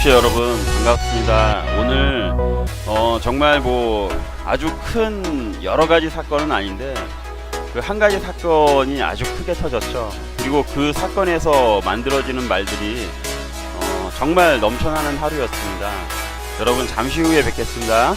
안녕하세요 여러분, 반갑습니다. 오늘 정말 아주 큰 여러가지 사건은 아닌데 그 한 가지 사건이 아주 크게 터졌죠. 그리고 그 사건에서 만들어지는 말들이 정말 넘쳐나는 하루였습니다. 여러분 잠시 후에 뵙겠습니다.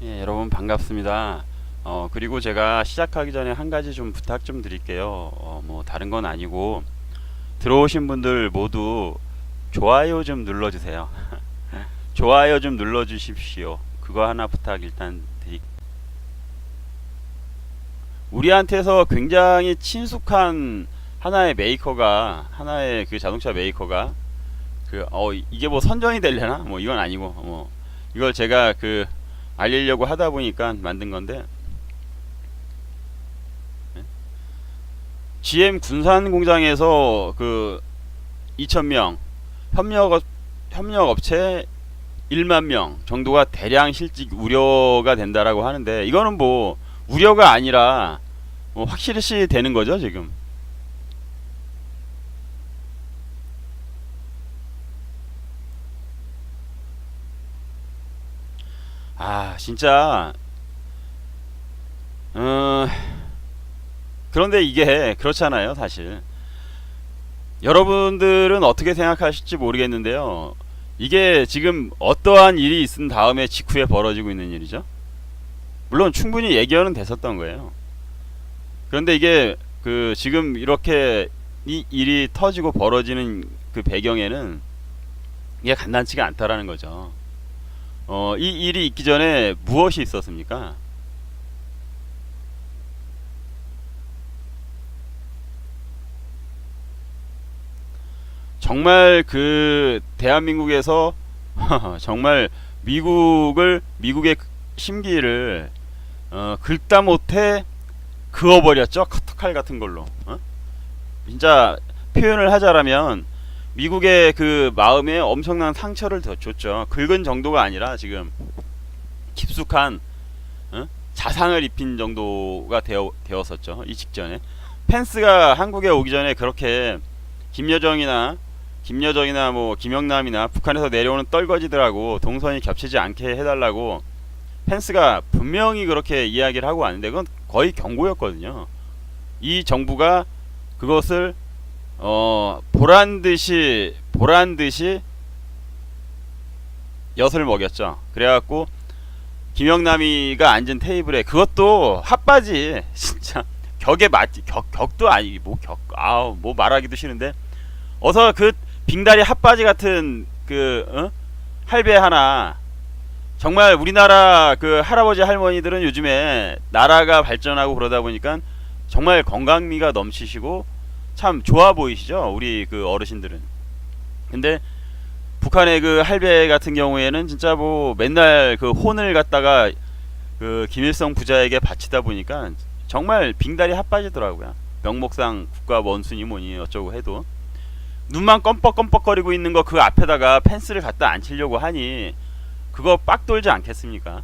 예, 여러분 반갑습니다. 그리고 제가 시작하기 전에 한 가지 좀 부탁 좀 드릴게요. 다른 건 아니고 들어오신 분들 모두 좋아요 좀 눌러주세요. 좋아요 좀 눌러주십시오. 그거 하나 부탁 일단 드릴게요. 우리한테서 굉장히 친숙한 하나의 메이커가, 하나의 그 자동차 메이커가 이게 선전이 되려나? 이건 아니고 이걸 제가 알리려고 하다 보니까 만든 건데, GM 군산 공장에서 2,000명 협력업체 1만 명 정도가 대량 실직 우려가 된다라고 하는데, 이거는 우려가 아니라 확실시 되는 거죠 지금. 진짜 그런데 이게 그렇잖아요. 사실 여러분들은 어떻게 생각하실지 모르겠는데요, 이게 지금 어떠한 일이 있은 다음에 직후에 벌어지고 있는 일이죠. 물론 충분히 예견은 됐었던 거예요. 그런데 이게 지금 이렇게 이 일이 터지고 벌어지는 그 배경에는 이게 간단치가 않다라는 거죠. 이 일이 있기 전에 무엇이 있었습니까? 정말 대한민국에서 정말 미국의 심기를 긁다 못해 그어버렸죠. 커터칼 같은 걸로. 진짜 표현을 하자라면 미국의 마음에 엄청난 상처를 더 줬죠. 긁은 정도가 아니라 지금 깊숙한 자상을 입힌 정도가 되었었죠. 이 직전에 펜스가 한국에 오기 전에 그렇게 김여정이나 김영남이나 북한에서 내려오는 떨거지들하고 동선이 겹치지 않게 해달라고 펜스가 분명히 그렇게 이야기를 하고 왔는데, 그건 거의 경고였거든요. 이 정부가 그것을 보란듯이 엿을 먹였죠. 그래갖고 김영남이가 앉은 테이블에, 그것도 핫바지 진짜 격에 맞지, 격도 아니고 뭐 말하기도 싫은데 어서 그 빙다리 핫바지 같은 할배 하나, 정말 우리나라 그 할아버지 할머니들은 요즘에 나라가 발전하고 그러다 보니까 정말 건강미가 넘치시고 참 좋아 보이시죠, 우리 그 어르신들은. 근데 북한의 그 할배 같은 경우에는 진짜 뭐 맨날 그 혼을 갖다가 그 김일성 부자에게 바치다 보니까 정말 빙다리 핫바지더라고요. 명목상 국가 원순이 뭐니 어쩌고 해도 눈만 껌뻑껌뻑거리고 있는 거 그 앞에다가 펜스를 갖다 앉히려고 하니 그거 빡 돌지 않겠습니까?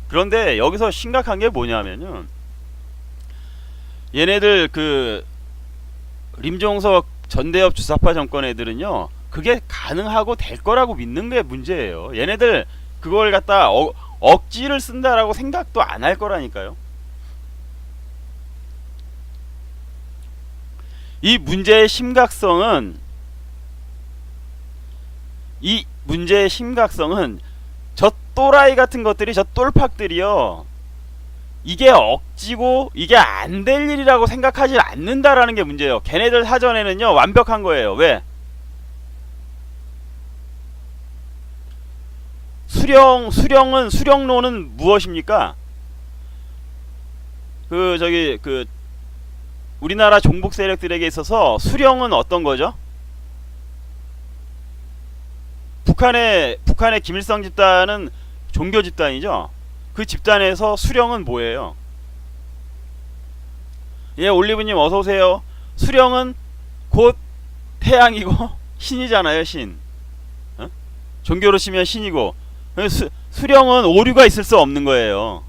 그런데 여기서 심각한 게 뭐냐면요, 얘네들 그 림종석 전대협 주사파 정권 애들은요, 그게 가능하고 될 거라고 믿는 게 문제예요. 얘네들 그걸 갖다 억지를 쓴다라고 생각도 안 할 거라니까요. 이 문제의 심각성은 저 또라이 같은 것들이, 저 똘팍들이요, 이게 억지고 이게 안 될 일이라고 생각하지 않는다라는 게 문제예요. 걔네들 사전에는요 완벽한 거예요. 왜? 수령론은 무엇입니까? 우리나라 종북 세력들에게 있어서 수령은 어떤 거죠? 북한의 김일성 집단은 종교 집단이죠. 그 집단에서 수령은 뭐예요? 예, 올리브님 어서오세요. 수령은 곧 태양이고 신이잖아요, 신. 종교로 치면 신이고, 수령은 오류가 있을 수 없는 거예요.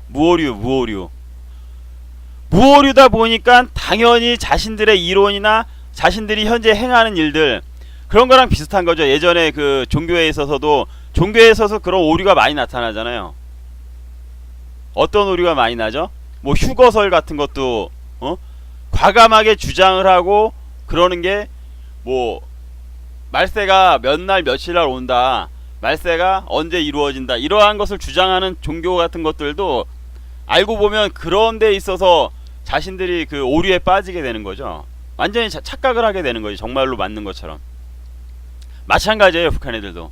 무오류다 보니까 당연히 자신들의 이론이나 자신들이 현재 행하는 일들, 그런 거랑 비슷한 거죠. 예전에 그 종교에 있어서 그런 오류가 많이 나타나잖아요. 어떤 오류가 많이 나죠? 뭐 휴거설 같은 것도 과감하게 주장을 하고 그러는 게, 뭐 말세가 몇 날 며칠 날 온다, 말세가 언제 이루어진다, 이러한 것을 주장하는 종교 같은 것들도 알고 보면 그런 데 있어서 자신들이 그 오류에 빠지게 되는 거죠. 완전히 착각을 하게 되는 거지, 정말로 맞는 것처럼. 마찬가지예요, 북한 애들도.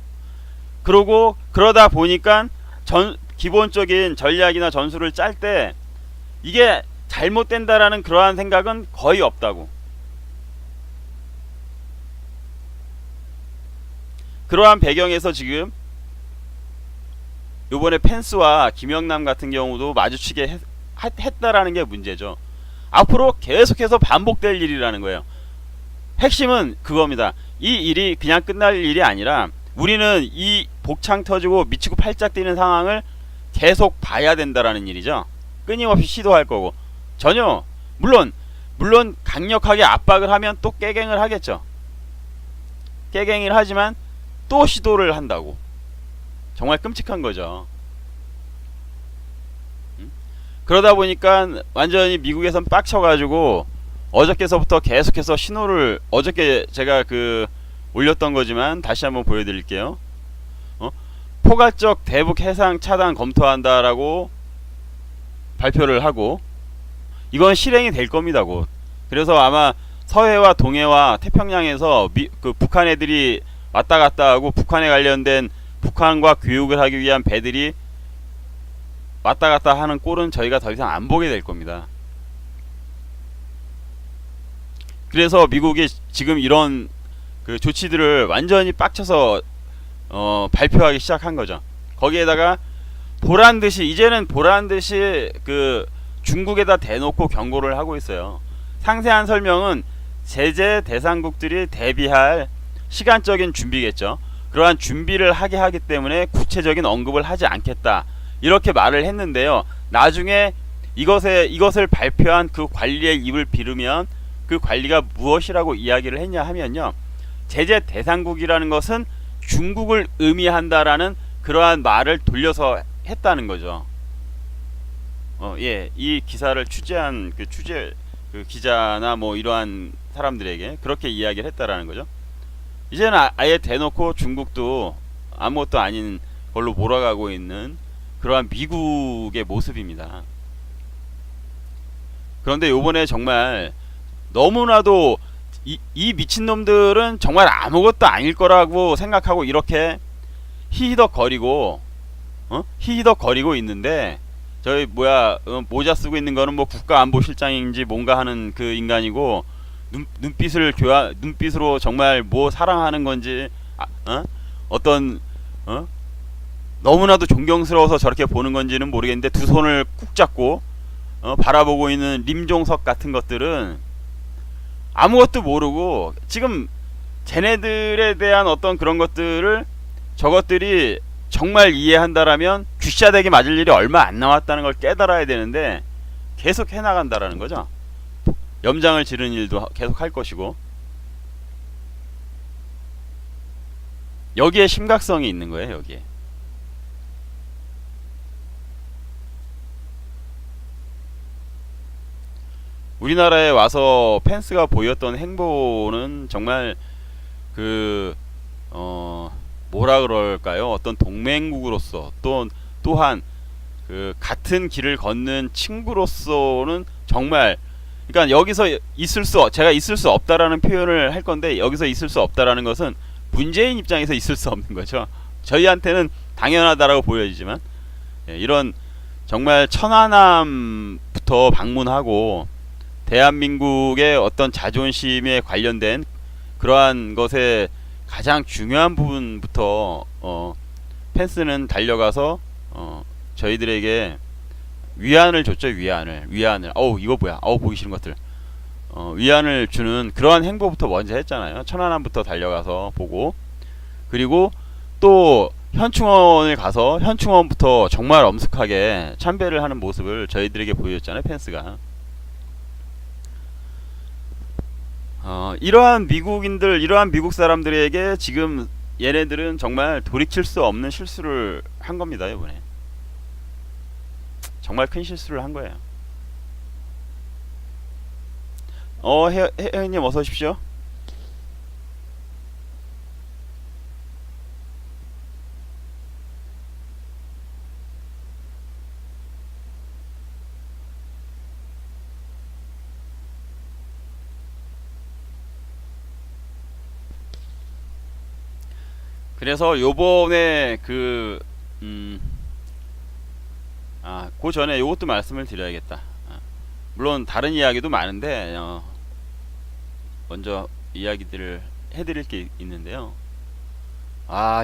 그러다 보니까 기본적인 전략이나 전술을 짤 때 이게 잘못된다라는 그러한 생각은 거의 없다고. 그러한 배경에서 지금 요번에 펜스와 김영남 같은 경우도 마주치게 했다라는 게 문제죠. 앞으로 계속해서 반복될 일이라는 거예요. 핵심은 그겁니다. 이 일이 그냥 끝날 일이 아니라 우리는 이 복창 터지고 미치고 팔짝 뛰는 상황을 계속 봐야 된다라는 일이죠. 끊임없이 시도할 거고, 전혀 물론 강력하게 압박을 하면 또 깨갱을 하겠죠. 깨갱을 하지만 또 시도를 한다고. 정말 끔찍한 거죠. 그러다 보니까 완전히 미국에선 빡쳐가지고 어저께서부터 계속해서 신호를, 어저께 제가 올렸던 거지만 다시 한번 보여드릴게요. 포괄적 대북 해상 차단 검토한다라고 발표를 하고, 이건 실행이 될 겁니다, 곧. 그래서 아마 서해와 동해와 태평양에서 북한 애들이 왔다 갔다 하고, 북한에 관련된 북한과 교육을 하기 위한 배들이 왔다 갔다 하는 꼴은 저희가 더 이상 안 보게 될 겁니다. 그래서 미국이 지금 이런 조치들을 완전히 빡쳐서 발표하기 시작한 거죠. 거기에다가 이제는 보란듯이 중국에다 대놓고 경고를 하고 있어요. 상세한 설명은 제재 대상국들이 대비할 시간적인 준비겠죠. 그러한 준비를 하게 하기 때문에 구체적인 언급을 하지 않겠다, 이렇게 말을 했는데요. 나중에 이것을 발표한 그 관리의 입을 빌으면 그 관리가 무엇이라고 이야기를 했냐 하면요, 제재 대상국이라는 것은 중국을 의미한다라는 그러한 말을 돌려서 했다는 거죠. 예, 이 기사를 취재한 기자나 뭐 이러한 사람들에게 그렇게 이야기를 했다라는 거죠. 이제는 아예 대놓고 중국도 아무것도 아닌 걸로 몰아가고 있는 그러한 미국의 모습입니다. 그런데 요번에 정말 너무나도 이 미친놈들은 정말 아무것도 아닐 거라고 생각하고 이렇게 히히덕거리고 히히덕거리고 있는데, 저희 뭐야 모자 쓰고 있는 거는 뭐 국가안보실장인지 뭔가 하는 그 인간이고, 눈빛으로 정말 뭐 사랑하는 건지 어떤 너무나도 존경스러워서 저렇게 보는 건지는 모르겠는데, 두 손을 꾹 잡고 바라보고 있는 림종석 같은 것들은 아무것도 모르고, 지금 쟤네들에 대한 어떤 그런 것들을 저것들이 정말 이해한다라면 귀싸대기 맞을 일이 얼마 안 남았다는 걸 깨달아야 되는데, 계속 해나간다라는 거죠. 염장을 지르는 일도 계속 할 것이고, 여기에 심각성이 있는 거예요. 여기에 우리나라에 와서 펜스가 보였던 행보는 정말 그 뭐라 그럴까요? 어떤 동맹국으로서 또한 그 같은 길을 걷는 친구로서는 정말, 그러니까 여기서 제가 있을 수 없다라는 표현을 할 건데, 여기서 있을 수 없다라는 것은 문재인 입장에서 있을 수 없는 거죠. 저희한테는 당연하다라고 보여지지만, 이런 정말 천안함부터 방문하고 대한민국의 어떤 자존심에 관련된 그러한 것에 가장 중요한 부분부터 펜스는 달려가서 저희들에게 위안을 줬죠. 위안을 이거 뭐야, 보기 싫은 것들, 위안을 주는 그러한 행보부터 먼저 했잖아요. 천안함부터 달려가서 보고, 그리고 또 현충원을 가서 현충원부터 정말 엄숙하게 참배를 하는 모습을 저희들에게 보여줬잖아요. 펜스가. 이러한 미국 사람들에게 지금 얘네들은 정말 돌이킬 수 없는 실수를 한 겁니다. 이번에 정말 큰 실수를 한 거예요. 혜연님 어서 오십시오. 그래서 요번에 그 전에 요것도 말씀을 드려야겠다. 물론 다른 이야기도 많은데 먼저 이야기들을 해드릴 게 있는데요.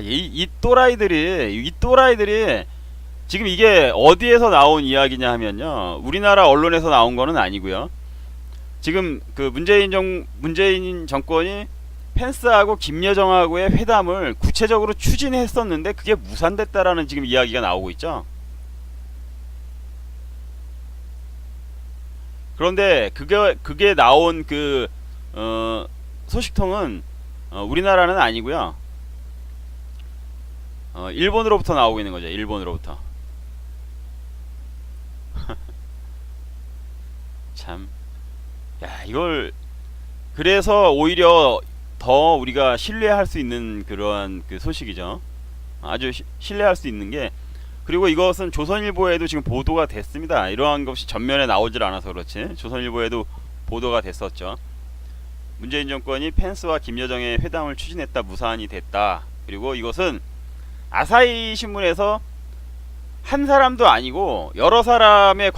이 또라이들이 지금 이게 어디에서 나온 이야기냐 하면요, 우리나라 언론에서 나온 거는 아니고요. 지금 그 문재인 정권이 펜스하고 김여정하고의 회담을 구체적으로 추진했었는데 그게 무산됐다라는 지금 이야기가 나오고 있죠. 그런데 그게 나온 그 소식통은 우리나라는 아니고요. 일본으로부터 나오고 있는 거죠. 일본으로부터. 참, 야, 이걸 그래서 오히려 더 우리가 신뢰할 수 있는 그러한 그 소식이죠. 아주 신뢰할 수 있는 게, 그리고 이것은 조선일보에도 지금 보도가 됐습니다. 이러한 것이 전면에 나오질 않아서 그렇지 조선일보에도 보도가 됐었죠. 문재인 정권이 펜스와 김여정의 회담을 추진했다, 무산이 됐다. 그리고 이것은 아사히 신문에서 한 사람도 아니고 여러 사람의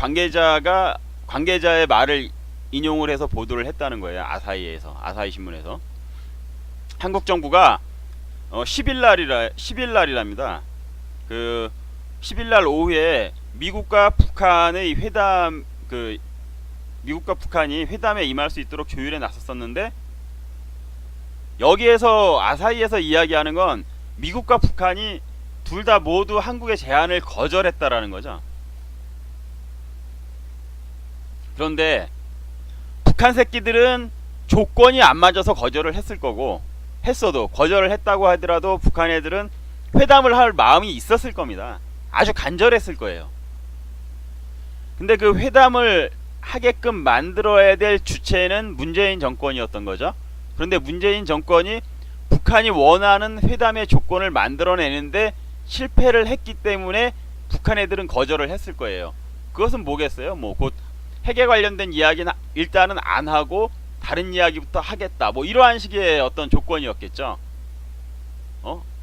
관계자의 말을 인용을 해서 보도를 했다는 거예요. 아사히 신문에서. 한국 정부가 10일날이랍니다. 그 10일날 오후에 미국과 북한이 회담에 임할 수 있도록 조율에 나섰었는데, 여기에서 아사히에서 이야기하는 건 미국과 북한이 둘 다 모두 한국의 제안을 거절했다라는 거죠. 그런데 북한 새끼들은 조건이 안 맞아서 거절을 했을 거고, 했어도 거절을 했다고 하더라도 북한 애들은 회담을 할 마음이 있었을 겁니다. 아주 간절했을 거예요. 근데 그 회담을 하게끔 만들어야 될 주체는 문재인 정권이었던 거죠. 그런데 문재인 정권이 북한이 원하는 회담의 조건을 만들어내는데 실패를 했기 때문에 북한 애들은 거절을 했을 거예요. 그것은 뭐겠어요? 뭐 곧 핵에 관련된 이야기는 일단은 안 하고 다른 이야기부터 하겠다 뭐 이러한 식의 어떤 조건이었겠죠.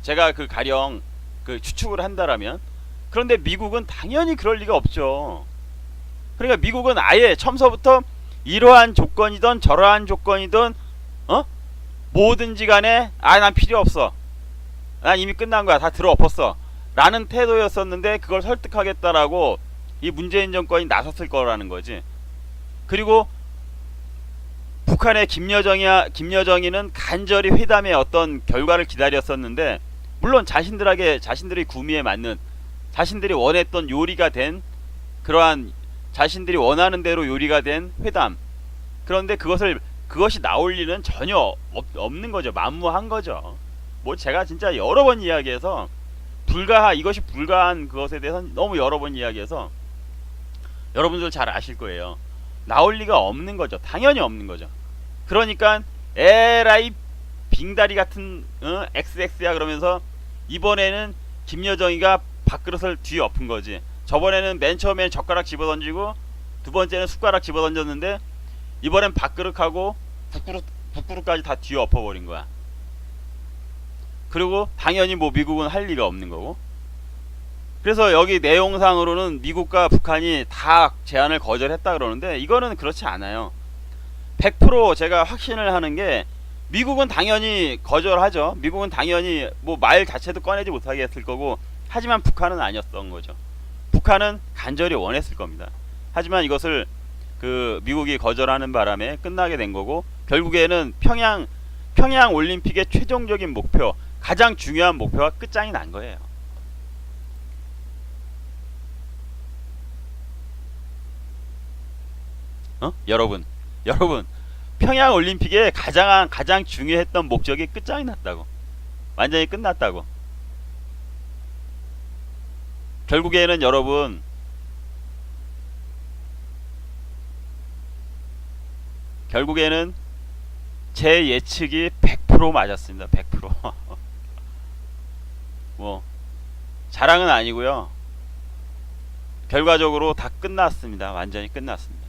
제가 그 가령 그 추측을 한다라면. 그런데 미국은 당연히 그럴 리가 없죠. 그러니까 미국은 아예 처음서부터 이러한 조건이든 저러한 조건이든 뭐든지 간에 난 필요 없어, 난 이미 끝난 거야, 다 들어 엎었어 라는 태도였었는데, 그걸 설득하겠다라고 이 문재인 정권이 나섰을 거라는 거지. 그리고 북한의 김여정이는 간절히 회담의 어떤 결과를 기다렸었는데, 물론 자신들의 구미에 맞는, 자신들이 원했던 요리가 된, 그러한 자신들이 원하는 대로 요리가 된 회담. 그런데 그것이 나올 리는 전혀 없는 거죠. 만무한 거죠. 뭐 제가 진짜 여러 번 이야기해서 이것이 불가한 그것에 대해서 너무 여러 번 이야기해서 여러분들 잘 아실 거예요. 나올 리가 없는 거죠. 당연히 없는 거죠. 그러니까 에라이 빙다리 같은 XX야 그러면서 이번에는 김여정이가 밥그릇을 뒤엎은 거지. 저번에는 맨 처음엔 젓가락 집어던지고 두 번째는 숟가락 집어던졌는데, 이번엔 밥그릇하고 북그릇까지 다 뒤엎어버린 거야. 그리고 당연히 뭐 미국은 할 리가 없는 거고. 그래서 여기 내용상으로는 미국과 북한이 다 제안을 거절했다 그러는데, 이거는 그렇지 않아요. 100% 제가 확신을 하는 게, 미국은 당연히 거절하죠. 미국은 당연히 뭐 말 자체도 꺼내지 못하게 했을 거고, 하지만 북한은 아니었던 거죠. 북한은 간절히 원했을 겁니다. 하지만 이것을 그 미국이 거절하는 바람에 끝나게 된 거고, 결국에는 평양 올림픽의 최종적인 목표, 가장 중요한 목표가 끝장이 난 거예요. 여러분 평양 올림픽의 가장 중요했던 목적이 끝장이 났다고. 완전히 끝났다고. 결국에는 여러분, 제 예측이 100% 맞았습니다. 100%. 뭐 자랑은 아니고요. 결과적으로 다 끝났습니다. 완전히 끝났습니다.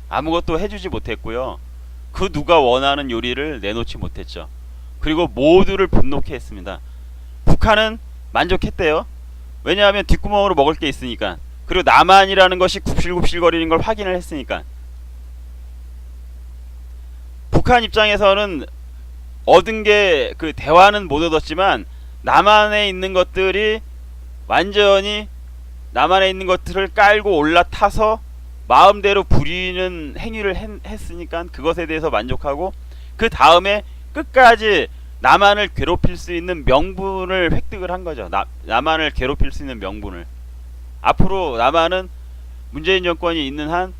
아무것도 해주지 못했고요. 그 누가 원하는 요리를 내놓지 못했죠. 그리고 모두를 분노케 했습니다. 북한은 만족했대요. 왜냐하면 뒷구멍으로 먹을 게 있으니까. 그리고 남한이라는 것이 굽실굽실거리는 걸 확인을 했으니까. 북한 입장에서는 얻은 게, 그 대화는 못 얻었지만 남한에 있는 것들이 완전히, 남한에 있는 것들을 깔고 올라타서 마음대로 부리는 행위를 했으니까 그것에 대해서 만족하고, 그 다음에 끝까지 남한을 괴롭힐 수 있는 명분을 획득을 한 거죠. 남한을 괴롭힐 수 있는 명분을. 앞으로 남한은 문재인 정권이 있는 한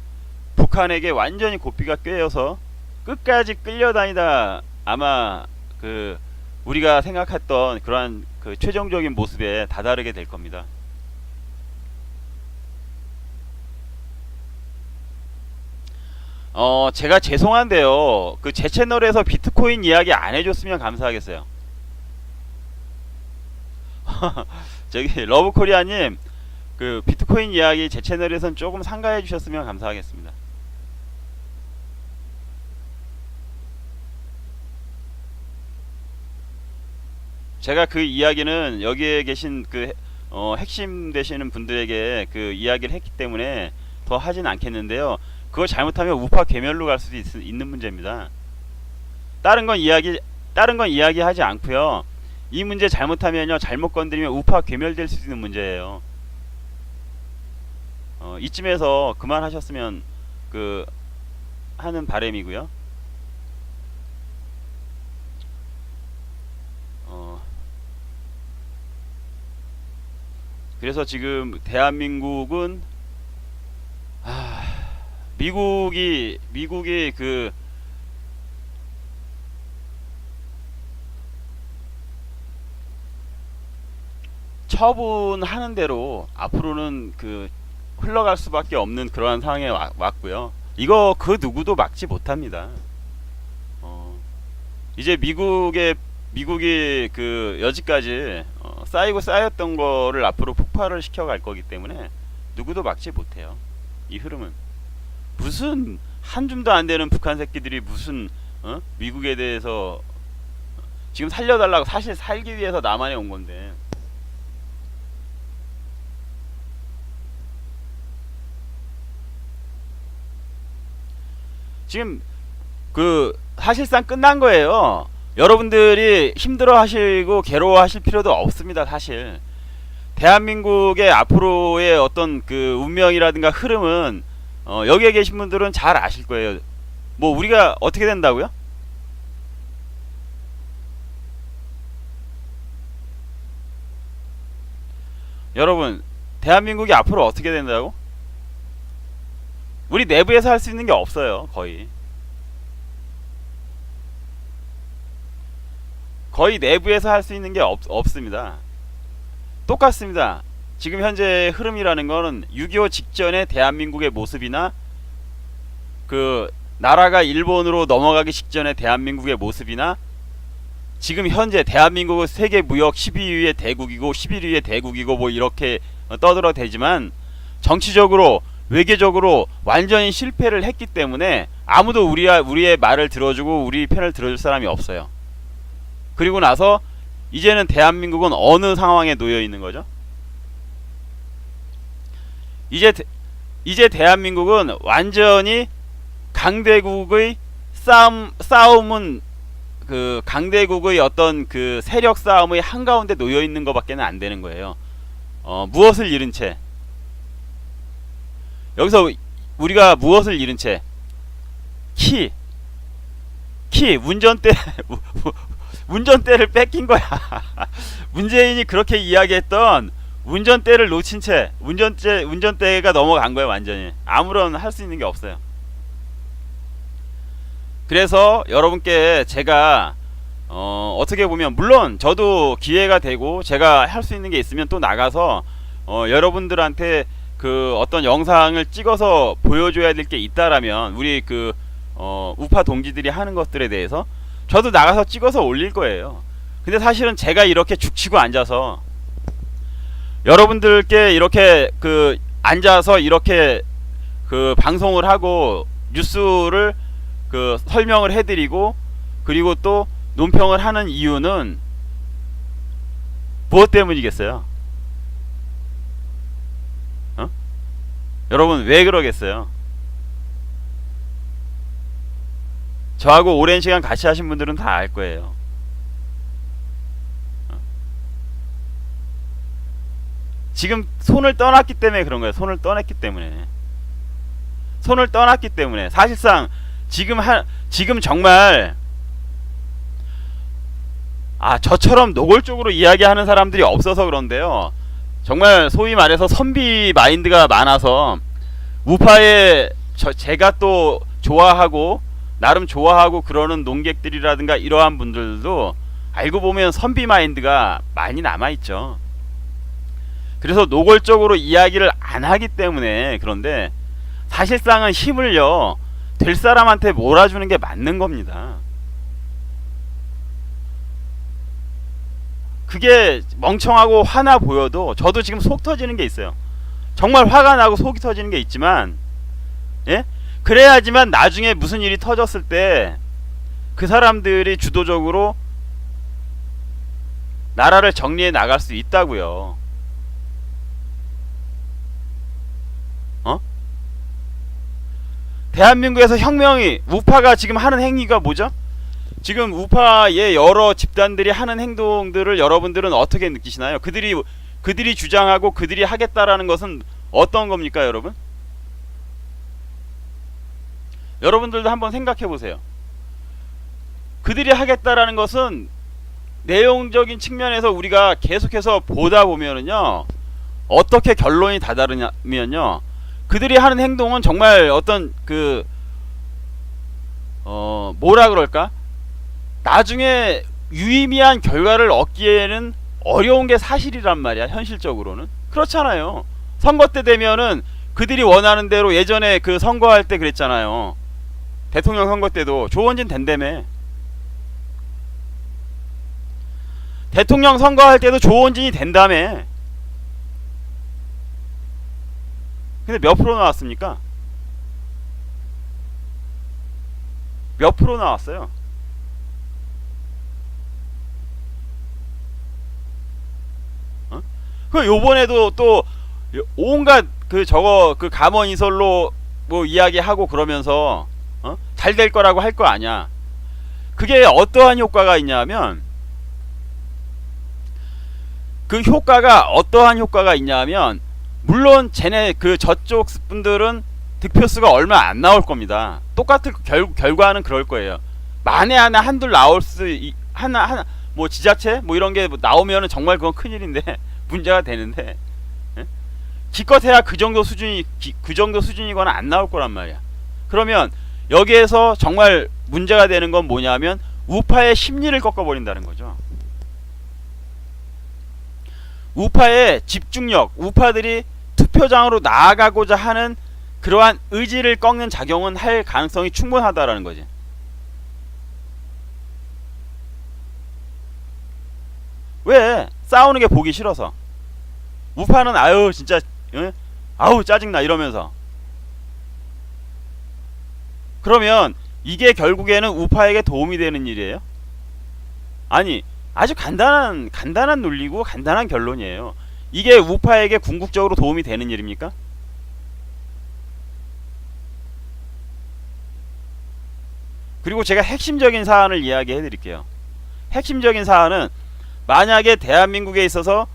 북한에게 완전히 고삐가 꿰어서 끝까지 끌려다니다 아마 그 우리가 생각했던 그러한 그 최종적인 모습에 다다르게 될 겁니다. 제가 죄송한데요. 그 제 채널에서 비트코인 이야기 안 해줬으면 감사하겠어요. 저기 러브코리아님, 그 비트코인 이야기 제 채널에선 조금 상가해 주셨으면 감사하겠습니다. 제가 그 이야기는 여기에 계신 그 핵심 되시는 분들에게 그 이야기를 했기 때문에 더 하진 않겠는데요. 그걸 잘못하면 우파 괴멸로 갈 수도 있는 문제입니다. 다른 건 이야기하지 않고요. 이 문제 잘못하면요, 잘못 건드리면 우파 괴멸될 수 있는 문제예요. 이쯤에서 그만하셨으면 그 하는 바람이고요. 그래서 지금 대한민국은 미국이 그 처분하는 대로 앞으로는 그 흘러갈 수밖에 없는 그러한 상황에 왔고요. 이거 그 누구도 막지 못합니다. 이제 미국이 그 여지까지 쌓이고 쌓였던 거를 앞으로 폭발을 시켜갈 거기 때문에 누구도 막지 못해요. 이 흐름은 무슨 한 줌도 안 되는 북한 새끼들이 무슨 미국에 대해서 지금 살려달라고, 사실 살기 위해서 남한에 온 건데. 지금 그 사실상 끝난 거예요. 여러분들이 힘들어 하시고 괴로워 하실 필요도 없습니다. 사실 대한민국의 앞으로의 어떤 그 운명이라든가 흐름은 여기에 계신 분들은 잘 아실 거예요. 뭐 우리가 어떻게 된다고요? 여러분, 대한민국이 앞으로 어떻게 된다고? 우리 내부에서 할 수 있는 게 없어요. 거의 내부에서 할 수 있는 게 없습니다. 똑같습니다. 지금 현재 흐름이라는 거는 6.25 직전의 대한민국의 모습이나 그 나라가 일본으로 넘어가기 직전의 대한민국의 모습이나 지금 현재 대한민국은 세계 무역 12위의 대국이고 11위의 대국이고 뭐 이렇게 떠들어대지만 정치적으로 외교적으로 완전히 실패를 했기 때문에 아무도 우리의 말을 들어주고 우리 편을 들어줄 사람이 없어요. 그리고 나서 이제는 대한민국은 어느 상황에 놓여 있는 거죠? 이제 대한민국은 완전히 강대국의 싸움은 그 강대국의 어떤 그 세력 싸움의 한가운데 놓여 있는 것밖에는 안 되는 거예요. 무엇을 잃은 채, 여기서 우리가 무엇을 잃은 채, 운전대를 뺏긴 거야. 문재인이 그렇게 이야기했던 운전대를 놓친 채 운전대가 넘어간 거예요. 완전히 아무런 할 수 있는 게 없어요. 그래서 여러분께 제가 어떻게 보면 물론 저도 기회가 되고 제가 할 수 있는 게 있으면 또 나가서 여러분들한테 그 어떤 영상을 찍어서 보여줘야 될 게 있다라면 우리 그 우파 동지들이 하는 것들에 대해서 저도 나가서 찍어서 올릴 거예요. 근데 사실은 제가 이렇게 죽치고 앉아서 여러분들께 이렇게 그 앉아서 이렇게 그 방송을 하고 뉴스를 그 설명을 해드리고 그리고 또 논평을 하는 이유는 무엇 때문이겠어요? 여러분 왜 그러겠어요? 저하고 오랜 시간 같이 하신 분들은 다 알 거예요. 지금 손을 떠났기 때문에 그런 거예요. 손을 떠났기 때문에 사실상 지금 정말 저처럼 노골적으로 이야기하는 사람들이 없어서 그런데요. 정말 소위 말해서 선비 마인드가 많아서 우파에 제가 또 좋아하고 나름 좋아하고 그러는 농객들이라든가 이러한 분들도 알고 보면 선비 마인드가 많이 남아있죠. 그래서 노골적으로 이야기를 안 하기 때문에 그런데 사실상은 힘을요 될 사람한테 몰아주는 게 맞는 겁니다. 그게 멍청하고 화나 보여도 저도 지금 속 터지는 게 있어요. 정말 화가 나고 속이 터지는 게 있지만 예? 그래야지만 나중에 무슨 일이 터졌을 때 그 사람들이 주도적으로 나라를 정리해 나갈 수 있다고요. 대한민국에서 혁명이 우파가 지금 하는 행위가 뭐죠? 지금 우파의 여러 집단들이 하는 행동들을 여러분들은 어떻게 느끼시나요? 그들이 주장하고 그들이 하겠다라는 것은 어떤 겁니까, 여러분? 여러분들도 한번 생각해 보세요. 그들이 하겠다라는 것은 내용적인 측면에서 우리가 계속해서 보다 보면은요, 어떻게 결론이 다다르냐면요, 그들이 하는 행동은 정말 어떤 뭐라 그럴까? 나중에 유의미한 결과를 얻기에는 어려운 게 사실이란 말이야. 현실적으로는 그렇잖아요. 선거 때 되면은 그들이 원하는 대로 예전에 그 선거할 때 그랬잖아요. 대통령 선거 때도 조원진 된다며. 대통령 선거할 때도 조원진이 된다며. 근데 몇 프로 나왔습니까? 몇 프로 나왔어요? 어? 그 요번에도 또 온갖 그 저거 그 감언이설로 뭐 이야기하고 그러면서 잘 될 거라고 할 거 아니야. 그게 어떠한 효과가 있냐면, 그 효과가 어떠한 효과가 있냐면, 물론 쟤네 그 저쪽 분들은 득표수가 얼마 안 나올 겁니다. 똑같은 결과는 그럴 거예요. 만에 하나 한둘 나올 수 하나 뭐 지자체 뭐 이런 게 나오면은 정말 그건 큰일인데 문제가 되는데, 예? 기껏해야 그 정도 수준이거나 안 나올 거란 말이야. 그러면 여기에서 정말 문제가 되는 건 뭐냐면 우파의 심리를 꺾어버린다는 거죠. 우파의 집중력, 우파들이 투표장으로 나아가고자 하는 그러한 의지를 꺾는 작용은 할 가능성이 충분하다라는 거지. 왜? 싸우는 게 보기 싫어서. 우파는 아유 진짜 아우 짜증나 이러면서. 그러면 이게 결국에는 우파에게 도움이 되는 일이에요? 아니, 아주 간단한 논리고 간단한 결론이에요. 이게 우파에게 궁극적으로 도움이 되는 일입니까? 그리고 제가 핵심적인 사안을 이야기해 드릴게요. 핵심적인 사안은, 만약에 대한민국에 있어서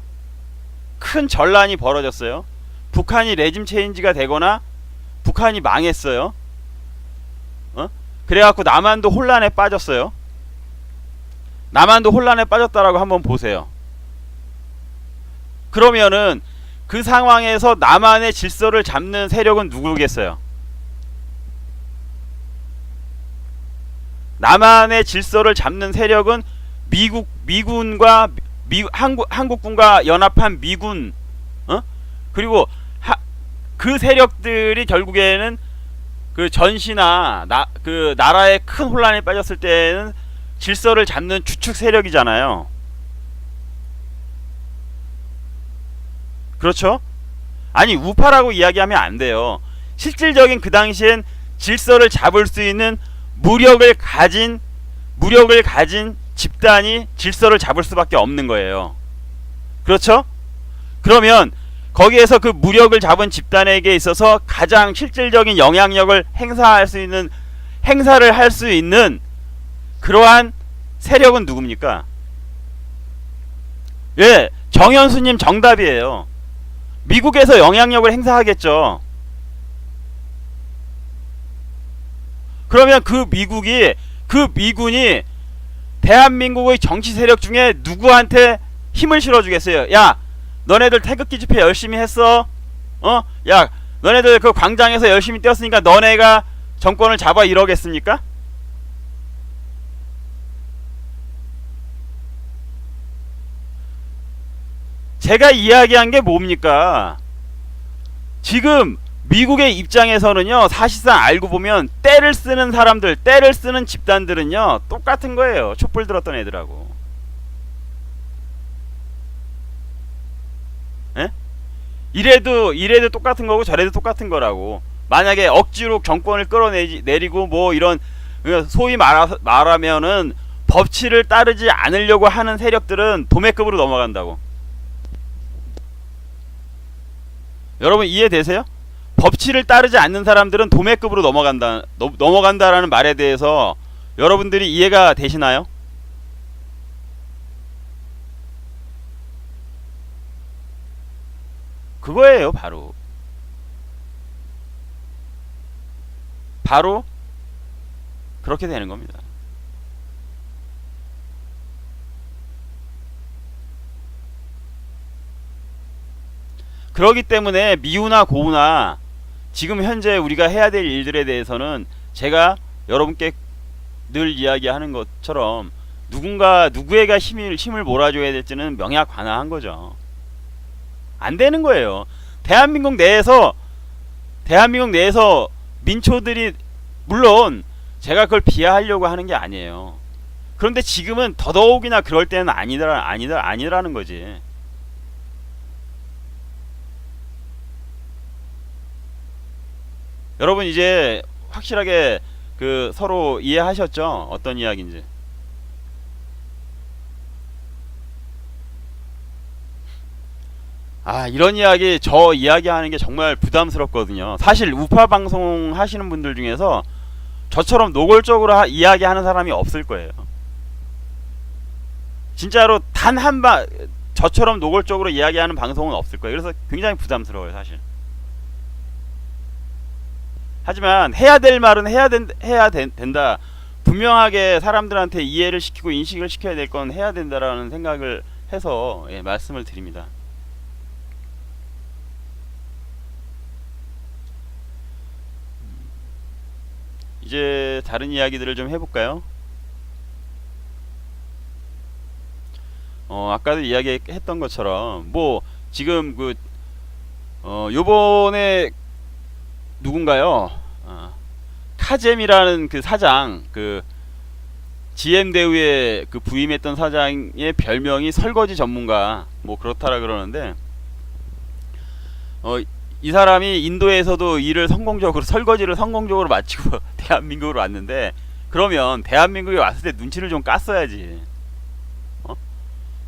큰 전란이 벌어졌어요. 북한이 레짐 체인지가 되거나 북한이 망했어요. 그래갖고 남한도 혼란에 빠졌어요. 남한도 혼란에 빠졌다라고 한번 보세요. 그러면은 그 상황에서 남한의 질서를 잡는 세력은 누구겠어요? 남한의 질서를 잡는 세력은 미군과 한국군과 연합한 미군, 그리고 그 세력들이 결국에는 그 전시나 그 나라의 큰 혼란에 빠졌을 때는 질서를 잡는 주축 세력이잖아요. 그렇죠? 아니, 우파라고 이야기하면 안 돼요. 실질적인 그 당시엔 질서를 잡을 수 있는 무력을 가진 집단이 질서를 잡을 수밖에 없는 거예요. 그렇죠? 그러면 거기에서 그 무력을 잡은 집단에게 있어서 가장 실질적인 영향력을 행사를 할 수 있는 그러한 세력은 누굽니까? 예, 정현수님 정답이에요. 미국에서 영향력을 행사하겠죠. 그러면 그 미군이 대한민국의 정치 세력 중에 누구한테 힘을 실어주겠어요? 야, 너네들 태극기 집회 열심히 했어? 야, 너네들 그 광장에서 열심히 뛰었으니까 너네가 정권을 잡아 이러겠습니까? 제가 이야기한 게 뭡니까? 지금 미국의 입장에서는요, 사실상 알고 보면 때를 쓰는 사람들, 때를 쓰는 집단들은요 똑같은 거예요. 촛불 들었던 애들하고. 에? 이래도 똑같은 거고 저래도 똑같은 거라고. 만약에 억지로 정권을 끌어내리고 뭐 이런, 소위 말하면은 법치를 따르지 않으려고 하는 세력들은 도매급으로 넘어간다고. 여러분 이해되세요? 법치를 따르지 않는 사람들은 도매급으로 넘어간다라는 말에 대해서 여러분들이 이해가 되시나요? 그거예요, 바로 그렇게 되는 겁니다. 그러기 때문에 미우나 고우나 지금 현재 우리가 해야 될 일들에 대해서는 제가 여러분께 늘 이야기하는 것처럼 누구에게 힘을 몰아줘야 될지는 명약관화한 거죠. 안 되는 거예요. 대한민국 내에서 민초들이, 물론 제가 그걸 비하하려고 하는 게 아니에요. 그런데 지금은 더더욱이나 그럴 때는 아니라는 거지. 여러분 이제 확실하게 그 서로 이해하셨죠? 어떤 이야기인지. 아, 이런 이야기, 저 이야기하는 게 정말 부담스럽거든요. 사실 우파 방송 하시는 분들 중에서 저처럼 노골적으로 이야기하는 사람이 없을 거예요. 진짜로 단 한 방, 저처럼 노골적으로 이야기하는 방송은 없을 거예요. 그래서 굉장히 부담스러워요, 사실. 하지만 해야 될 말은 된다. 분명하게 사람들한테 이해를 시키고 인식을 시켜야 될 건 해야 된다라는 생각을 해서 예, 말씀을 드립니다. 이제 다른 이야기들을 좀 해볼까요? 아까도 이야기했던 것처럼 뭐 지금 그 요번에 누군가요? 카잼이라는 그 사장, 그 GM 대우에 그 부임했던 사장의 별명이 설거지 전문가, 뭐 그렇다라 그러는데, 이 사람이 인도에서도 일을 성공적으로, 설거지를 성공적으로 마치고 대한민국으로 왔는데, 그러면 대한민국에 왔을 때 눈치를 좀 깠어야지.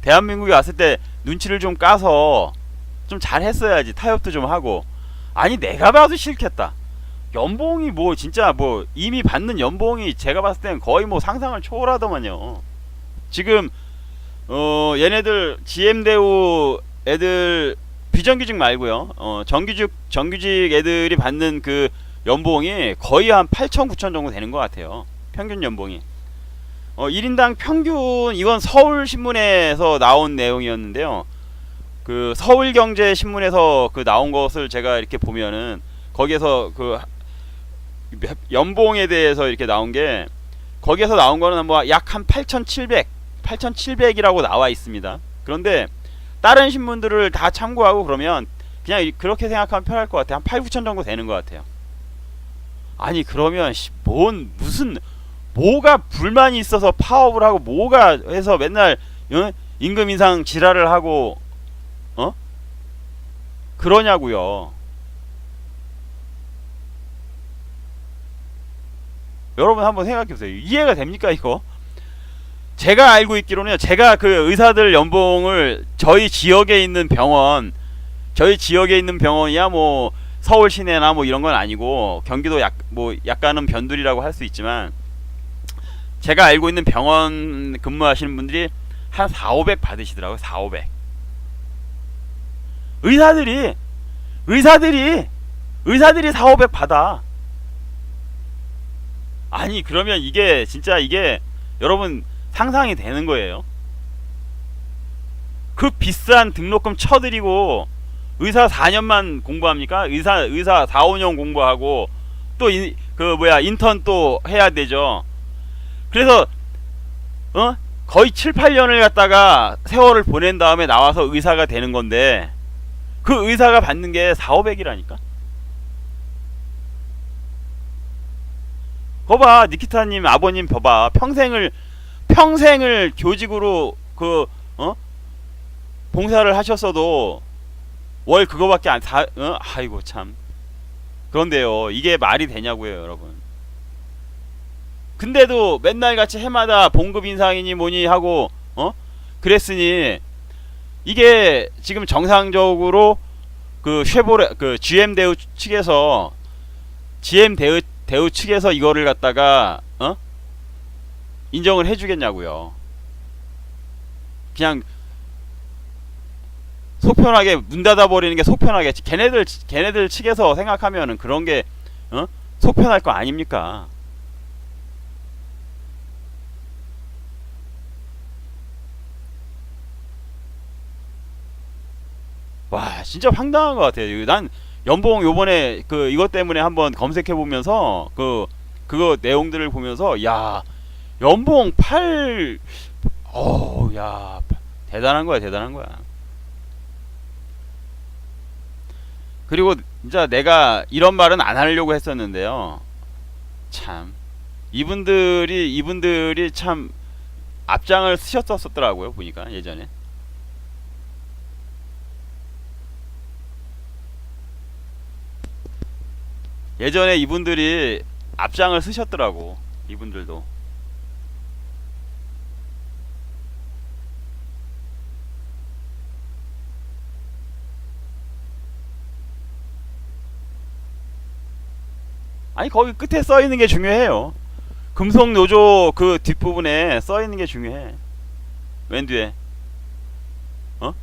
대한민국에 왔을 때 눈치를 좀 까서 좀 잘했어야지. 타협도 좀 하고. 아니, 내가 봐도 싫겠다. 연봉이 뭐 진짜 뭐 이미 받는 연봉이 제가 봤을 땐 거의 뭐 상상을 초월하더만요. 지금 얘네들 GM 대우 애들 비정규직 말고요. 정규직 애들이 받는 그 연봉이 거의 한 8천 9천 정도 되는 것 같아요. 평균 연봉이. 1인당 평균, 이건 서울신문에서 나온 내용이었는데요. 그 서울경제신문에서 그 나온 것을 제가 이렇게 보면은 거기에서 그 연봉에 대해서 이렇게 나온 게, 거기에서 나온 거는 뭐 약 한 8,700이라고 나와 있습니다. 그런데 다른 신문들을 다 참고하고 그러면 그냥 그렇게 생각하면 편할 것 같아요. 한 8, 9천 정도 되는 것 같아요. 아니, 그러면 무슨 뭐가 불만이 있어서 파업을 하고, 뭐가 해서 맨날 임금 인상 지랄을 하고 그러냐고요. 여러분 한번 생각해보세요. 이해가 됩니까 이거? 제가 알고 있기로는, 제가 그 의사들 연봉을 저희 지역에 있는 병원이야 뭐 서울 시내나 뭐 이런 건 아니고, 경기도 약간은 변두리라고 할 수 있지만, 제가 알고 있는 병원 근무하시는 분들이 한 4, 500 받으시더라고요. 4, 500. 의사들이 4, 500 받아. 아니, 그러면 이게 진짜, 이게 여러분 상상이 되는 거예요? 그 비싼 등록금 쳐드리고 의사 4년만 공부합니까? 의사 4, 5년 공부하고 또 인턴 또 해야 되죠. 그래서 거의 7, 8년을 갖다가 세월을 보낸 다음에 나와서 의사가 되는 건데, 그 의사가 받는 게 4, 500이라니까? 거봐, 니키타님 아버님 봐봐. 평생을 교직으로 봉사를 하셨어도 월 그거밖에 아이고 참. 그런데요, 이게 말이 되냐고요, 여러분. 근데도 맨날 같이 해마다 봉급 인상이니 뭐니 하고 그랬으니, 이게 지금 정상적으로 그 GM 대우 측에서 이거를 갖다가 인정을 해주겠냐고요. 그냥 속편하게 문 닫아버리는 게 속편하게, 걔네들 측에서 생각하면은 그런 게 속편할 거 아닙니까? 와, 진짜 황당한 것 같아요. 난 연봉 요번에 이것 때문에 한번 검색해 보면서 그거 내용들을 보면서, 야, 연봉 야, 대단한 거야. 그리고 진짜 내가 이런 말은 안 하려고 했었는데요. 참, 이분들이 참 앞장을 쓰셨었더라고요. 보니까 예전에. 예전에 이분들이 앞장을 쓰셨더라고. 이분들도. 아니 거기 끝에 써 있는 게 중요해요. 금속 노조 그 뒷부분에 써 있는 게 중요해. 맨 뒤에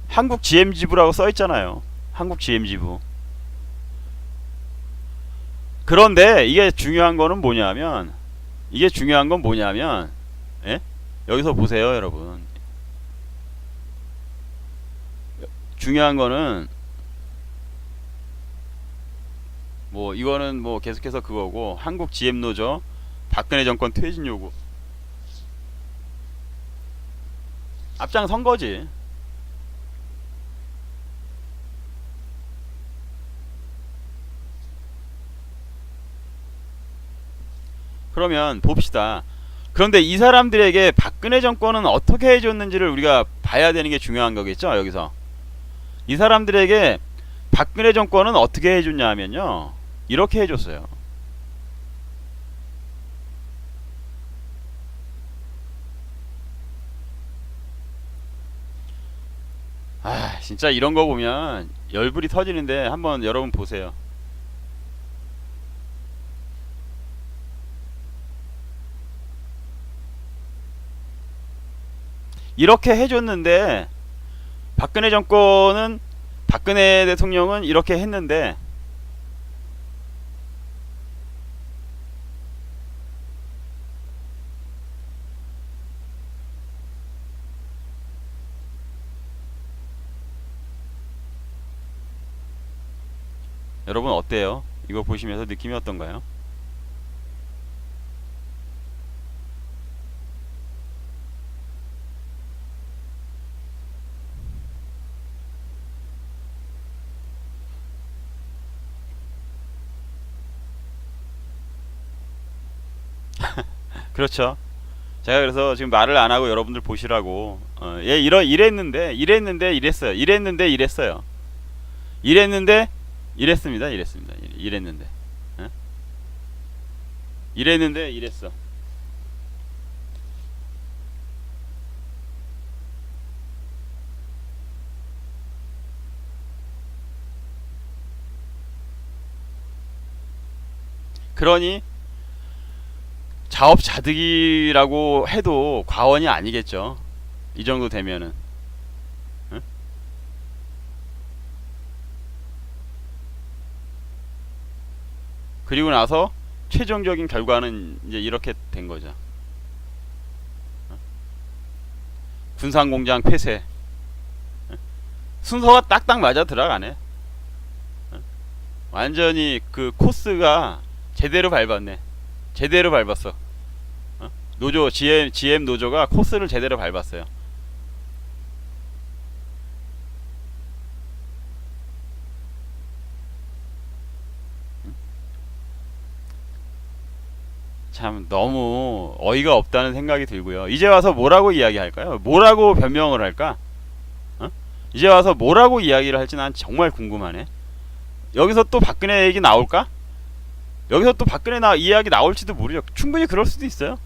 한국 GM지부라고 써 있잖아요. 한국 GM지부. 그런데 이게 중요한 거는 뭐냐면 예? 여기서 보세요, 여러분. 중요한 거는 뭐 이거는 뭐 계속해서 그거고, 한국 GM 노조 박근혜 정권 퇴진 요구 앞장선 거지. 그러면 봅시다. 그런데 이 사람들에게 박근혜 정권은 어떻게 해줬는지를 우리가 봐야 되는 게 중요한 거겠죠. 여기서 이 사람들에게 박근혜 정권은 어떻게 해줬냐 하면요, 이렇게 해줬어요. 아 진짜 이런 거 보면 열불이 터지는데 한번 여러분 보세요. 이렇게 해줬는데 박근혜 정권은, 박근혜 대통령은 이렇게 했는데 여러분 어때요? 이거 보시면서 느낌이 어떤가요? 그렇죠. 제가 그래서 지금 말을 안 하고 여러분들 보시라고, 얘 이랬는데 이랬는데 어? 이랬는데 이랬어. 그러니 자업자득이라고 해도 과언이 아니겠죠. 이 정도 되면은. 응? 그리고 나서 최종적인 결과는 이제 이렇게 된 거죠. 군산공장 폐쇄. 순서가 딱딱 맞아 들어가네. 완전히 그 코스가 제대로 밟았네. 제대로 밟았어. 노조 GM 노조가 코스를 제대로 밟았어요. 참 너무 어이가 없다는 생각이 들고요. 이제 와서 뭐라고 이야기할까요? 뭐라고 변명을 할까? 이제 와서 뭐라고 이야기를 할지 난 정말 궁금하네. 여기서 또 박근혜 얘기 나올까? 여기서 또 박근혜 이야기 나올지도 모르죠. 충분히 그럴 수도 있어요.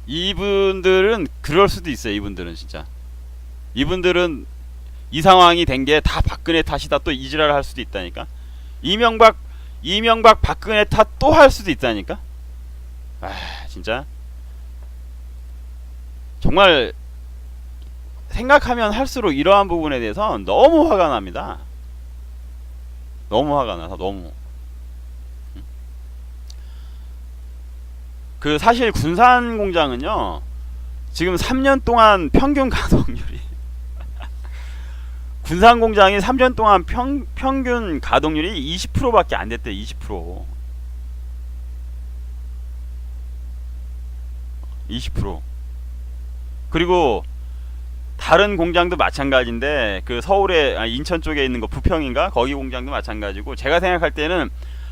이분들은 그럴 수도 있어요. 이분들은 진짜, 이분들은 이 상황이 된 게 다 박근혜 탓이다 또 이지랄을 할 수도 있다니까. 이명박 박근혜 탓 또 할 수도 있다니까. 아 진짜 정말 생각하면 할수록 이러한 부분에 대해서 너무 화가 납니다. 너무 화가 나서 너무. 그 사실 군산 공장은요 지금 3년 동안 평균 가동률이 군산 공장이 3년 동안 평균 가동률이 20%밖에 안 됐대. 20%. 20%. 그리고 다른 공장도 마찬가지인데, 그 서울에 인천 쪽에 있는 거 부평인가 거기 공장도 마찬가지고, 제가 생각할 때는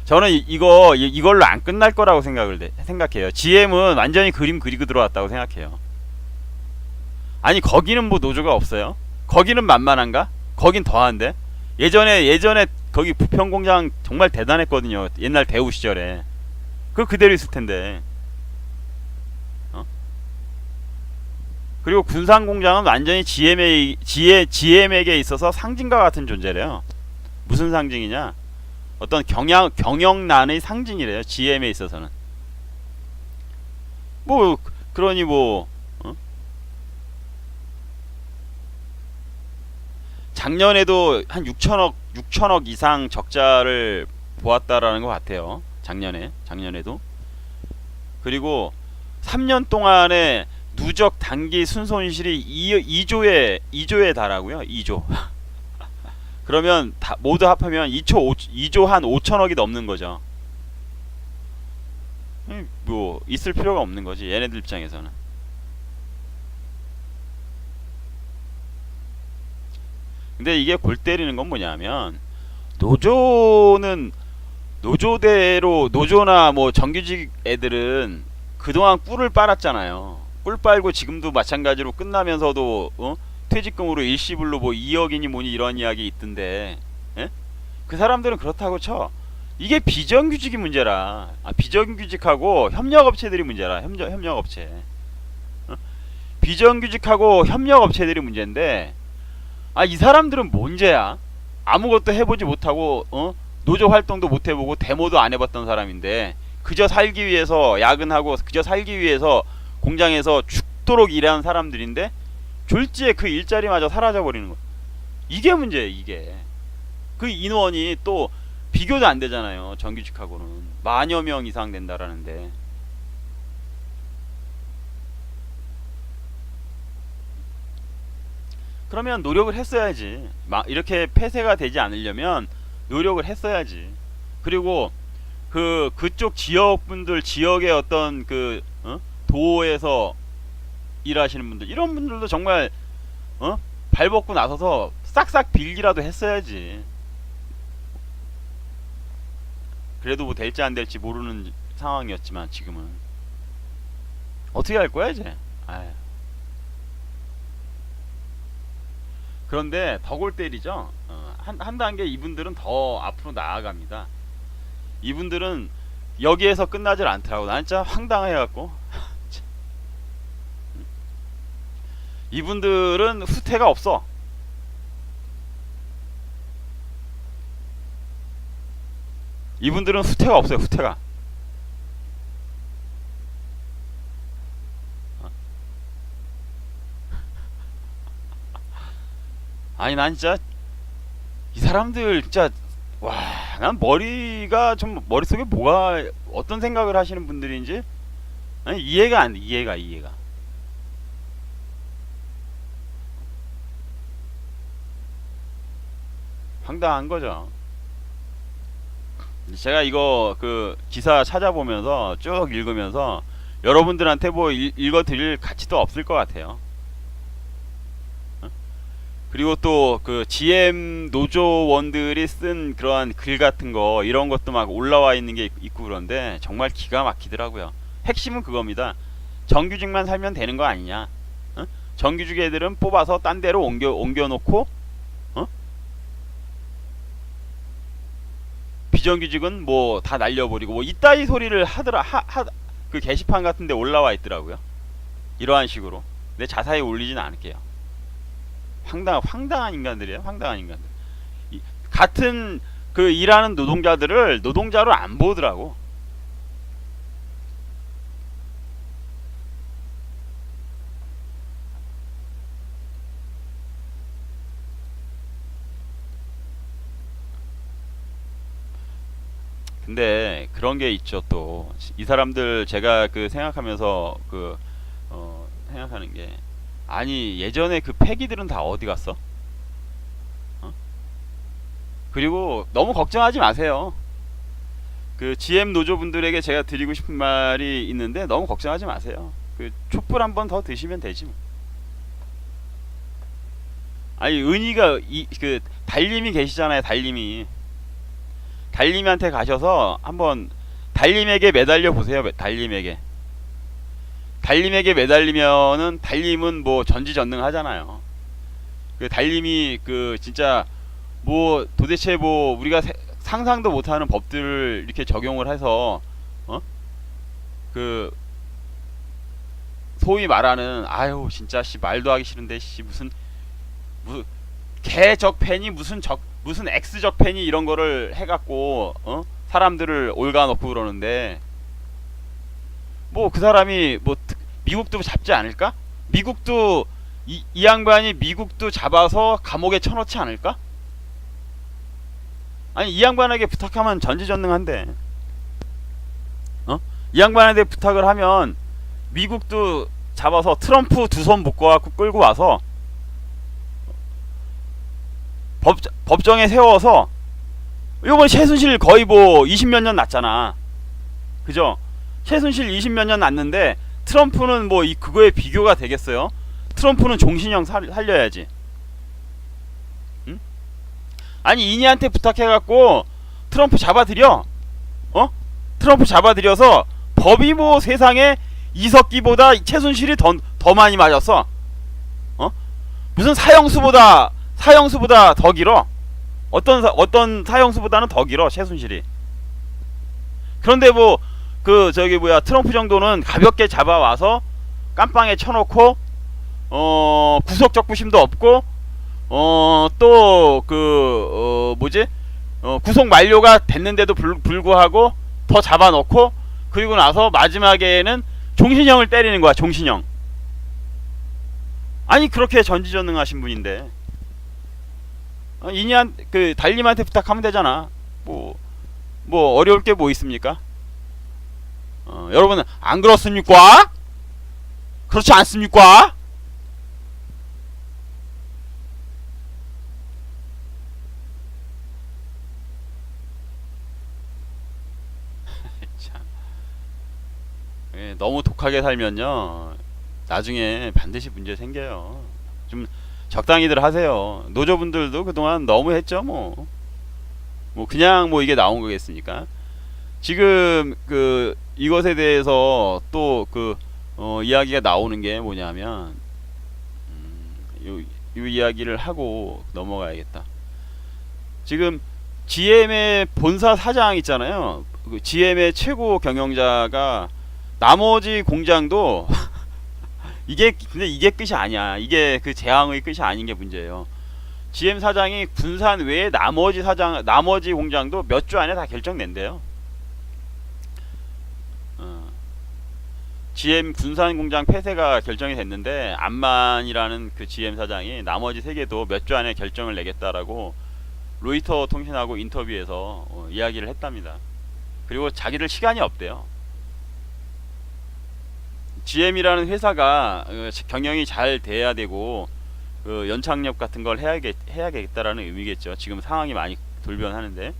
저는 이걸로 안 끝날 거라고 생각해요. GM은 완전히 그림 그리고 들어왔다고 생각해요. 아니 거기는 뭐 노조가 없어요? 거기는 만만한가? 거긴 더한데. 예전에 거기 부평공장 정말 대단했거든요. 옛날 대우 시절에. 그거 그대로 있을 텐데. 어? 그리고 군산공장은 완전히 GM에게 있어서 상징과 같은 존재래요. 무슨 상징이냐? 어떤 경영난의 상징이래요. GM에 있어서는. 뭐 그러니 뭐 작년에도 한 6천억 이상 적자를 보았다라는 것 같아요. 작년에도. 그리고 3년 동안에 누적 단기 순손실이 2조에 달하고요. 2조. 그러면 모두 합하면 2조 한 5천억이 넘는 거죠. 뭐 있을 필요가 없는 거지. 얘네들 입장에서는. 근데 이게 골 때리는 건 뭐냐면 노조나 뭐 정규직 애들은 그동안 꿀을 빨았잖아요. 꿀 빨고 지금도 마찬가지로 끝나면서도 퇴직금으로 일시불로 뭐 2억이니 뭐니 이런 이야기 있던데, 예? 그 사람들은 그렇다고 쳐. 이게 비정규직이 문제라. 비정규직하고 협력업체들이 문제라. 협력업체. 비정규직하고 협력업체들이 문제인데, 이 사람들은 문제야. 아무것도 해보지 못하고 노조 활동도 못 해보고 데모도 안 해봤던 사람인데 그저 살기 위해서 야근하고 그저 살기 위해서 공장에서 죽도록 일하는 사람들인데 졸지에 그 일자리마저 사라져버리는 거. 이게 문제예요. 이게 그 인원이 또 비교도 안 되잖아요. 정규직하고는 만여 명 이상 된다라는데. 그러면 노력을 했어야지. 이렇게 폐쇄가 되지 않으려면 노력을 했어야지. 그리고 그쪽 지역분들, 지역의 어떤 도에서 일하시는 분들, 이런 분들도 정말 발벗고 나서서 싹싹 빌기라도 했어야지. 그래도 뭐 될지 안 될지 모르는 상황이었지만 지금은 어떻게 할 거야 이제. 아유. 그런데 더 골 때리죠. 한 단계 이분들은 더 앞으로 나아갑니다. 이분들은 여기에서 끝나질 않더라고. 난 진짜 황당해갖고. 이분들은 후퇴가 없어. 이분들은 후퇴가 없어요. 후퇴가. 아니 난 진짜 이 사람들 진짜 와, 난 머리가 좀 머릿속에 뭐가 어떤 생각을 하시는 분들인지 아니, 이해가 안 돼. 이해가. 황당한 거죠. 제가 이거 기사 찾아보면서 쭉 읽으면서 여러분들한테 뭐 읽어드릴 가치도 없을 것 같아요. 그리고 또 GM 노조원들이 쓴 그러한 글 같은 거 이런 것도 막 올라와 있는 게 있고 그런데 정말 기가 막히더라고요. 핵심은 그겁니다. 정규직만 살면 되는 거 아니냐? 정규직 애들은 뽑아서 딴 데로 옮겨 놓고 비정규직은 뭐 다 날려버리고 뭐 이따위 소리를 하더라. 그 게시판 같은 데 올라와 있더라고요. 이러한 식으로. 근데 자세히 올리진 않을게요. 황당한 인간들이에요. 황당한 인간들. 같은 일하는 노동자들을 노동자로 안 보더라고. 근데 그런 게 있죠. 또 이 사람들 제가 생각하면서 생각하는 게, 아니 예전에 패기들은 다 어디 갔어? 그리고 너무 걱정하지 마세요. GM 노조분들에게 제가 드리고 싶은 말이 있는데 너무 걱정하지 마세요. 촛불 한 번 더 드시면 되지 뭐. 아니 은희가 달님이 계시잖아요. 달님한테 가셔서 한번 달님에게 매달려 보세요. 달님에게 매달리면은 달님은 뭐 전지전능하잖아요. 그 달님이 그 진짜 뭐 도대체 뭐 우리가 상상도 못하는 법들을 이렇게 적용을 해서 그 소위 말하는 아유 진짜 씨 말도 하기 싫은데 씨 무슨 개적 팬이 무슨 X적 팬이 이런 거를 해갖고 사람들을 올가놓고 그러는데 뭐 그 사람이 뭐 미국도 잡지 않을까? 미국도 이 양반이 미국도 잡아서 감옥에 쳐넣지 않을까? 아니 이 양반에게 부탁하면 전지전능한데 이 양반한테 부탁을 하면 미국도 잡아서 트럼프 두 손 묶어갖고 끌고 와서 법정에 세워서 요번 최순실 거의 뭐 20몇 년 났잖아. 그죠? 최순실 20몇 년 났는데 트럼프는 뭐 그거에 비교가 되겠어요? 트럼프는 종신형 살려야지. 응? 아니 이니한테 부탁해갖고 트럼프 잡아들여. 트럼프 잡아들여서 법이 뭐 세상에 이석기보다 최순실이 더 많이 맞았어. 무슨 사형수보다 더 길어. 어떤 사형수보다는 더 길어 최순실이. 그런데 뭐 그 저기 뭐야 트럼프 정도는 가볍게 잡아와서 깜빵에 쳐놓고 구속적 부심도 없고 또 그 뭐지 구속 만료가 됐는데도 불구하고 더 잡아놓고 그리고 나서 마지막에는 종신형을 때리는 거야. 종신형. 아니 그렇게 전지전능하신 분인데 이니한 그 달님한테 부탁하면 되잖아. 뭐 어려울 게 뭐 있습니까? 여러분은 안 그렇습니까? 그렇지 않습니까? 참. 예, 너무 독하게 살면요 나중에 반드시 문제 생겨요. 좀 적당히들 하세요. 노조분들도 그동안 너무 했죠. 뭐 그냥 뭐 이게 나온 거겠습니까? 지금 그 이것에 대해서 또 그 이야기가 나오는 게 뭐냐면 요 이야기를 하고 넘어가야겠다. 지금 GM의 본사 사장 있잖아요. 그 GM의 최고 경영자가 나머지 공장도 근데 이게 끝이 아니야. 이게 그 재앙의 끝이 아닌 게 문제예요. GM 사장이 군산 외에 나머지 공장도 몇 주 안에 다 결정낸대요. GM 군산 공장 폐쇄가 결정이 됐는데 암만이라는 그 GM 사장이 나머지 세 개도 몇 주 안에 결정을 내겠다라고 로이터 통신하고 인터뷰에서 이야기를 했답니다. 그리고 자기들 시간이 없대요. GM이라는 회사가 경영이 잘 돼야 되고 그 연착륙 같은 걸 해야겠다라는 의미겠죠. 지금 상황이 많이 돌변하는데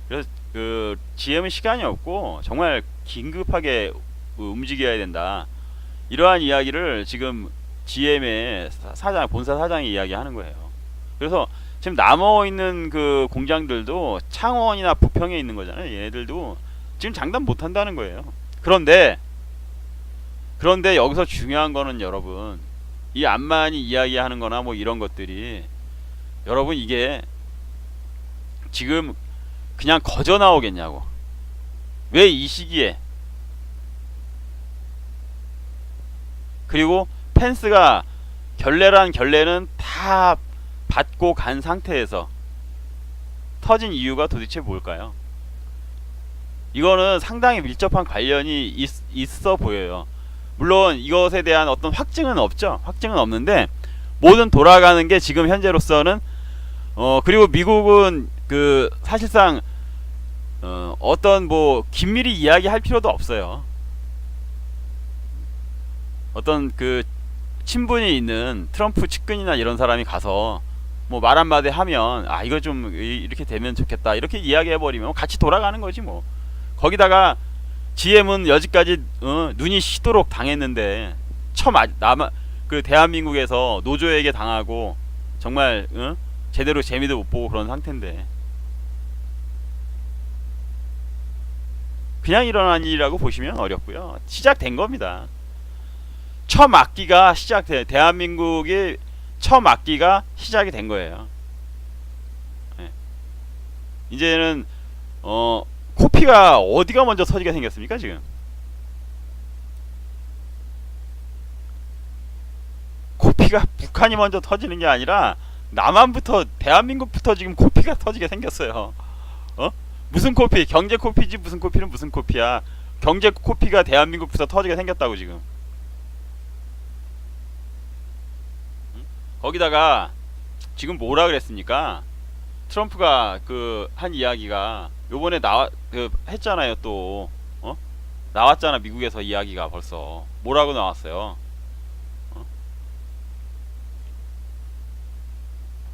그래서 그 GM은 시간이 없고 정말 긴급하게 움직여야 된다. 이러한 이야기를 지금 GM의 본사 사장이 이야기하는 거예요. 그래서 지금 남아 있는 그 공장들도 창원이나 부평에 있는 거잖아요. 얘네들도 지금 장담 못 한다는 거예요. 그런데 여기서 중요한 거는 여러분 이 암만이 이야기하는 거나 뭐 이런 것들이 여러분 이게 지금 그냥 거저 나오겠냐고. 왜 이 시기에. 그리고 펜스가 결례는 다 받고 간 상태에서 터진 이유가 도대체 뭘까요? 이거는 상당히 밀접한 관련이 있어 보여요. 물론 이것에 대한 어떤 확증은 없죠. 확증은 없는데 모든 돌아가는 게 지금 현재로서는 그리고 미국은 그 사실상 어떤 뭐 긴밀히 이야기할 필요도 없어요. 어떤 그 친분이 있는 트럼프 측근이나 이런 사람이 가서 뭐 말 한마디 하면 이거 좀 이렇게 되면 좋겠다 이렇게 이야기해버리면 같이 돌아가는 거지 뭐. 거기다가 GM은 여지까지 눈이 시도록 당했는데 그 대한민국에서 노조에게 당하고 정말 제대로 재미도 못 보고 그런 상태인데 그냥 일어난 일이라고 보시면 어렵고요. 시작된 겁니다. 처맞기가 시작돼. 대한민국이 처맞기가 시작이 된 거예요. 네. 이제는 코피가 어디가 먼저 터지게 생겼습니까 지금? 코피가 북한이 먼저 터지는 게 아니라 남한부터 대한민국부터 지금 코피가 터지게 생겼어요. 무슨 코피? 경제 코피지 무슨 코피는 무슨 코피야? 경제 코피가 대한민국부터 터지게 생겼다고 지금. 거기다가 지금 뭐라 그랬습니까? 트럼프가 그 한 이야기가 요번에 했잖아요. 또 나왔잖아. 미국에서 이야기가 벌써 뭐라고 나왔어요?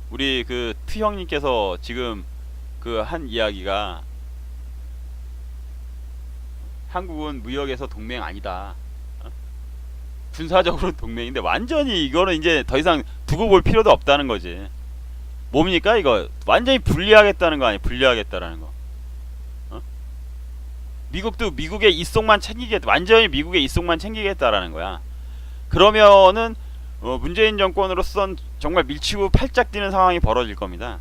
우리 그 트형님께서 지금 그 한 이야기가 한국은 무역에서 동맹 아니다. 군사적으로 동맹인데 완전히 이거는 이제 더 이상 두고 볼 필요도 없다는 거지. 뭡니까 이거? 완전히 분리하겠다는 거 아니야? 분리하겠다라는 거. 미국도 미국의 이속만 챙기겠다. 완전히 미국의 이속만 챙기겠다라는 거야. 그러면은 문재인 정권으로선 정말 밀치고 팔짝 뛰는 상황이 벌어질 겁니다.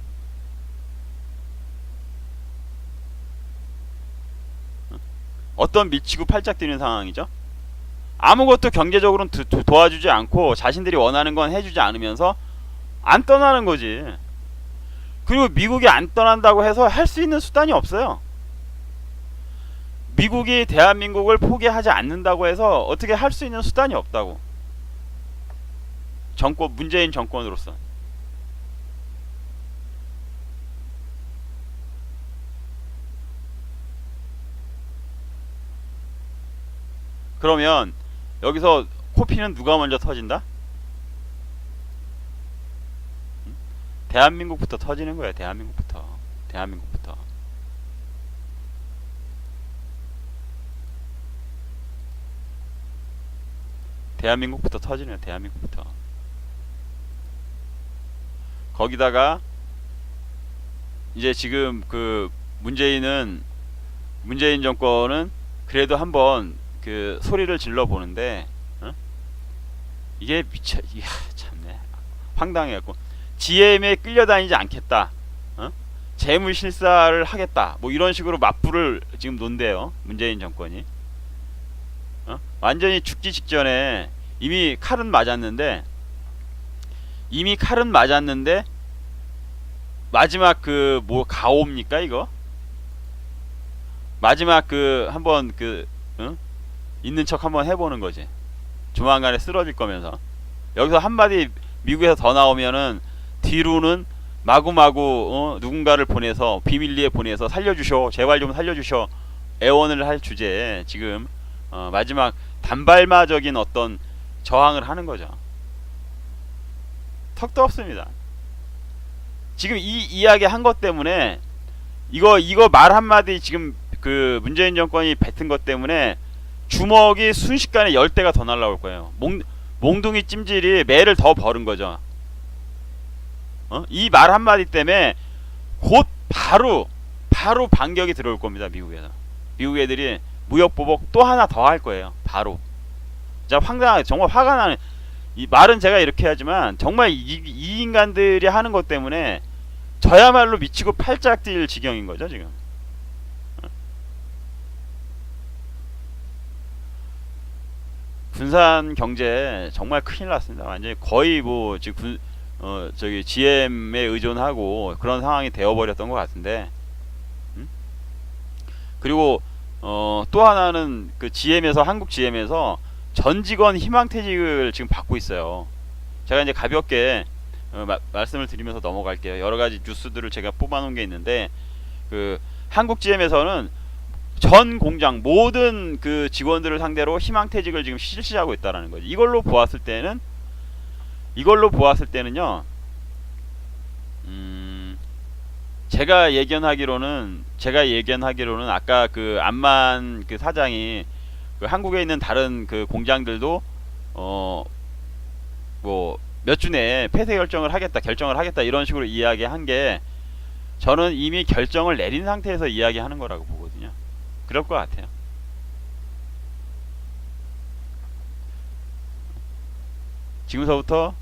어떤 밀치고 팔짝 뛰는 상황이죠? 아무것도 경제적으로는 도와주지 않고 자신들이 원하는 건 해주지 않으면서 안 떠나는 거지. 그리고 미국이 안 떠난다고 해서 할 수 있는 수단이 없어요. 미국이 대한민국을 포기하지 않는다고 해서 어떻게 할 수 있는 수단이 없다고. 문재인 정권으로서. 그러면 여기서 코피는 누가 먼저 터진다? 대한민국부터 터지는 거야. 대한민국부터. 대한민국부터 터지는 거야. 대한민국부터. 거기다가 이제 지금 그 문재인 정권은 그래도 한번 그 소리를 질러 보는데 이게 이야, 참네. 황당해갖고 GM에 끌려다니지 않겠다. 재물 실사를 하겠다. 뭐 이런 식으로 맞불을 지금 논대요. 문재인 정권이. 완전히 죽기 직전에 이미 칼은 맞았는데 마지막 그 뭐 가오입니까 이거? 마지막 그 한번 있는 척 한번 해보는 거지. 조만간에 쓰러질 거면서. 여기서 한마디 미국에서 더 나오면은 뒤로는 마구마구 누군가를 보내서 비밀리에 보내서 살려주셔, 제발 좀 살려주셔, 애원을 할 주제에 지금 마지막 단발마적인 어떤 저항을 하는 거죠. 턱도 없습니다. 지금 이 이야기 한 것 때문에 이거 말 한마디 지금 그 문재인 정권이 뱉은 것 때문에 주먹이 순식간에 10대가 더 날라올 거예요. 몽둥이 찜질이 매를 더 버른 거죠. 이 말 한마디 때문에 곧 바로 반격이 들어올 겁니다. 미국에서. 미국 애들이 무역보복 또 하나 더 할 거예요. 바로. 진짜 황당하게 정말 화가 나는. 이 말은 제가 이렇게 하지만 정말 이 인간들이 하는 것 때문에 저야말로 미치고 팔짝 뛸 지경인 거죠 지금. 군산 경제 정말 큰일 났습니다. 완전히 거의 뭐 지금 저기 GM에 의존하고 그런 상황이 되어버렸던 것 같은데. 그리고 또 하나는 그 한국 GM에서 전 직원 희망퇴직을 지금 받고 있어요. 제가 이제 가볍게 말씀을 드리면서 넘어갈게요. 여러 가지 뉴스들을 제가 뽑아놓은 게 있는데 그 한국 GM에서는 전 공장 모든 그 직원들을 상대로 희망퇴직을 지금 실시하고 있다라는 거죠. 이걸로 보았을 때는요. 제가 예견하기로는 아까 그 암만 그 사장이 그 한국에 있는 다른 그 공장들도 뭐 몇 주 내에 폐쇄 결정을 하겠다 이런 식으로 이야기한 게 저는 이미 결정을 내린 상태에서 이야기하는 거라고 보거든요. 그럴 것 같아요. 지금서부터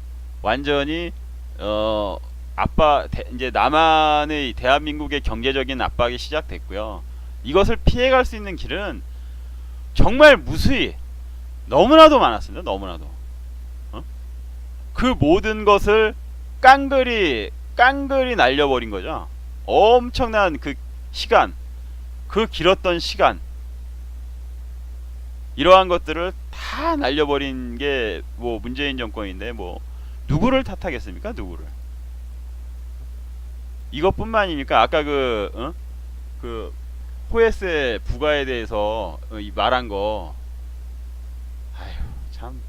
완전히 이제 남한의 대한민국의 경제적인 압박이 시작됐고요. 이것을 피해갈 수 있는 길은 정말 무수히 너무나도 많았습니다. 너무나도. 그 모든 것을 깡그리 날려버린 거죠. 엄청난 그 시간, 그 길었던 시간, 이러한 것들을 다 날려버린 게 뭐 문재인 정권인데 뭐 누구를 탓하겠습니까? 누구를? 이것뿐만입니까? 아까 그 호에스의 부가에 대해서 말한 거, 아휴 참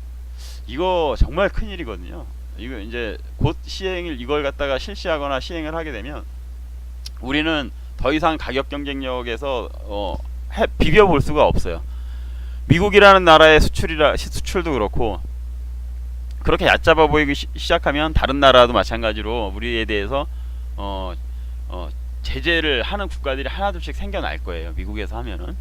이거 정말 큰일이거든요. 이거 이제 곧 이걸 갖다가 실시하거나 시행을 하게 되면 우리는 더 이상 가격 경쟁력에서 비벼볼 수가 없어요. 미국이라는 나라의 수출도 그렇고 그렇게 얕잡아 보이기 시작하면 다른 나라도 마찬가지로 우리에 대해서 제재를 하는 국가들이 하나둘씩 생겨날 거예요. 미국에서 하면은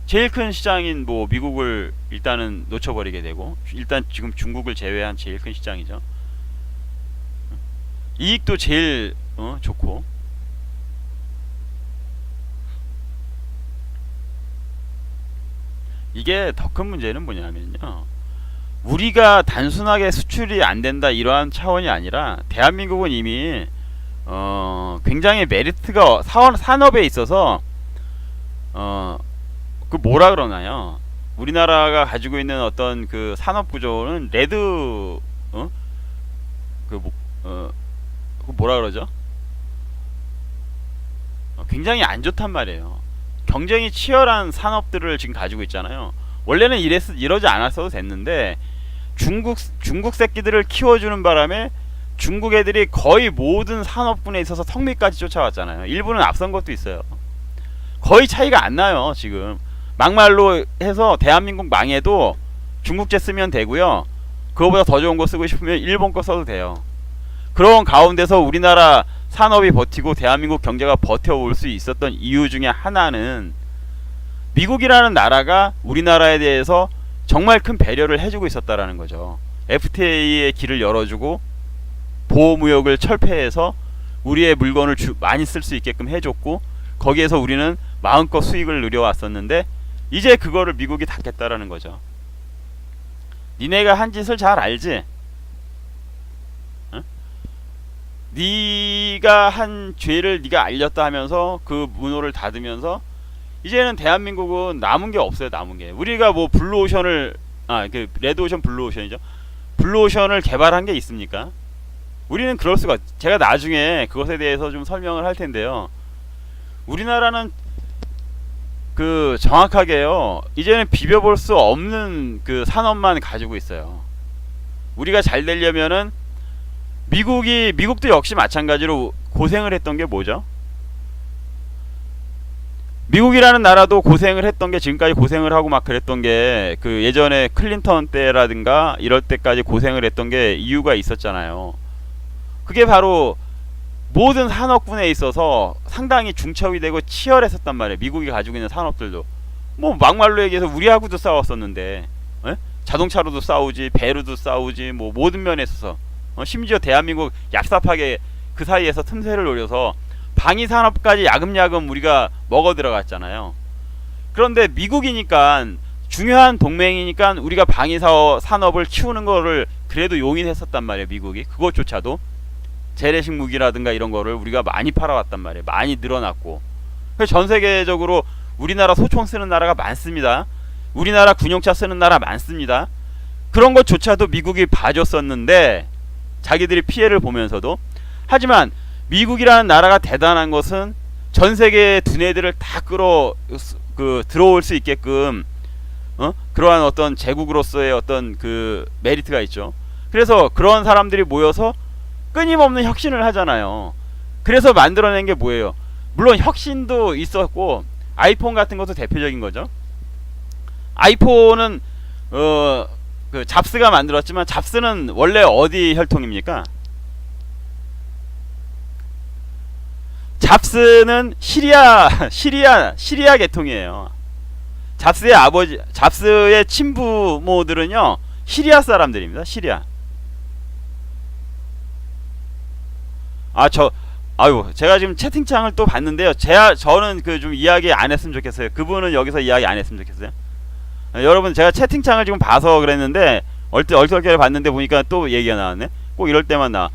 제일 큰 시장인 뭐 미국을 일단은 놓쳐버리게 되고, 일단 지금 중국을 제외한 제일 큰 시장이죠. 이익도 제일 좋고. 이게 더 큰 문제는 뭐냐면요, 우리가 단순하게 수출이 안 된다 이러한 차원이 아니라 대한민국은 이미 굉장히 메리트가 산업에 있어서 그 뭐라 그러나요? 우리나라가 가지고 있는 어떤 그 산업 구조는 그 뭐라 그러죠? 굉장히 안 좋단 말이에요. 경쟁이 치열한 산업들을 지금 가지고 있잖아요. 원래는 이러지 않았어도 됐는데 중국 새끼들을 키워주는 바람에 중국 애들이 거의 모든 산업군에 있어서 성미까지 쫓아왔잖아요. 일부는 앞선 것도 있어요. 거의 차이가 안 나요. 지금 막말로 해서 대한민국 망해도 중국제 쓰면 되고요. 그거보다 더 좋은 거 쓰고 싶으면 일본 거 써도 돼요. 그런 가운데서 우리나라 산업이 버티고 대한민국 경제가 버텨올 수 있었던 이유 중에 하나는 미국이라는 나라가 우리나라에 대해서 정말 큰 배려를 해주고 있었다라는 거죠. FTA의 길을 열어주고 보호무역을 철폐해서 우리의 물건을 많이 쓸 수 있게끔 해줬고, 거기에서 우리는 마음껏 수익을 누려왔었는데 이제 그거를 미국이 닫겠다라는 거죠. 니네가 한 짓을 잘 알지? 응? 네가 한 죄를 네가 알렸다 하면서 그 문호를 닫으면서 이제는 대한민국은 남은 게 없어요. 남은 게. 우리가 뭐 블루오션을 그 레드오션 블루오션이죠. 블루오션을 개발한 게 있습니까? 우리는 그럴 수가. 제가 나중에 그것에 대해서 좀 설명을 할 텐데요. 우리나라는 그 정확하게요, 이제는 비벼볼 수 없는 그 산업만 가지고 있어요. 우리가 잘 되려면은 미국도 역시 마찬가지로 고생을 했던 게 뭐죠? 미국이라는 나라도 고생을 했던 게, 지금까지 고생을 하고 막 그랬던 게 그 예전에 클린턴 때라든가 이럴 때까지 고생을 했던 게 이유가 있었잖아요. 그게 바로 모든 산업군에 있어서 상당히 중첩이 되고 치열했었단 말이에요. 미국이 가지고 있는 산업들도 뭐 막말로 얘기해서 우리하고도 싸웠었는데, 자동차로도 싸우지, 배로도 싸우지, 뭐 모든 면에 있어서 심지어 대한민국 얍삽하게 그 사이에서 틈새를 노려서 방위산업까지 야금야금 우리가 먹어 들어갔잖아요. 그런데 미국이니까, 중요한 동맹이니까 우리가 방위산업을 키우는 거를 그래도 용인했었단 말이에요. 미국이 그것조차도 재래식 무기라든가 이런 거를 우리가 많이 팔아왔단 말이에요. 많이 늘어났고. 그래서 전 세계적으로 우리나라 소총 쓰는 나라가 많습니다. 우리나라 군용차 쓰는 나라 많습니다. 그런 것조차도 미국이 봐줬었는데, 자기들이 피해를 보면서도. 하지만 미국이라는 나라가 대단한 것은 전 세계의 두뇌들을 다 들어올 수 있게끔 그러한 어떤 제국으로서의 어떤 그 메리트가 있죠. 그래서 그런 사람들이 모여서 끊임없는 혁신을 하잖아요. 그래서 만들어낸 게 뭐예요? 물론 혁신도 있었고 아이폰 같은 것도 대표적인 거죠. 아이폰은 그 잡스가 만들었지만, 잡스는 원래 어디 혈통입니까? 잡스는 시리아 계통이에요. 잡스의 친부모들은요 시리아 사람들입니다. 시리아. 제가 지금 채팅창을 또 봤는데요. 저는 그 좀 이야기 안 했으면 좋겠어요. 그분은 여기서 이야기 안 했으면 좋겠어요. 여러분, 제가 채팅창을 지금 봐서 그랬는데 얼떨결에 봤는데 보니까 또 얘기가 나왔네. 꼭 이럴 때만 나와.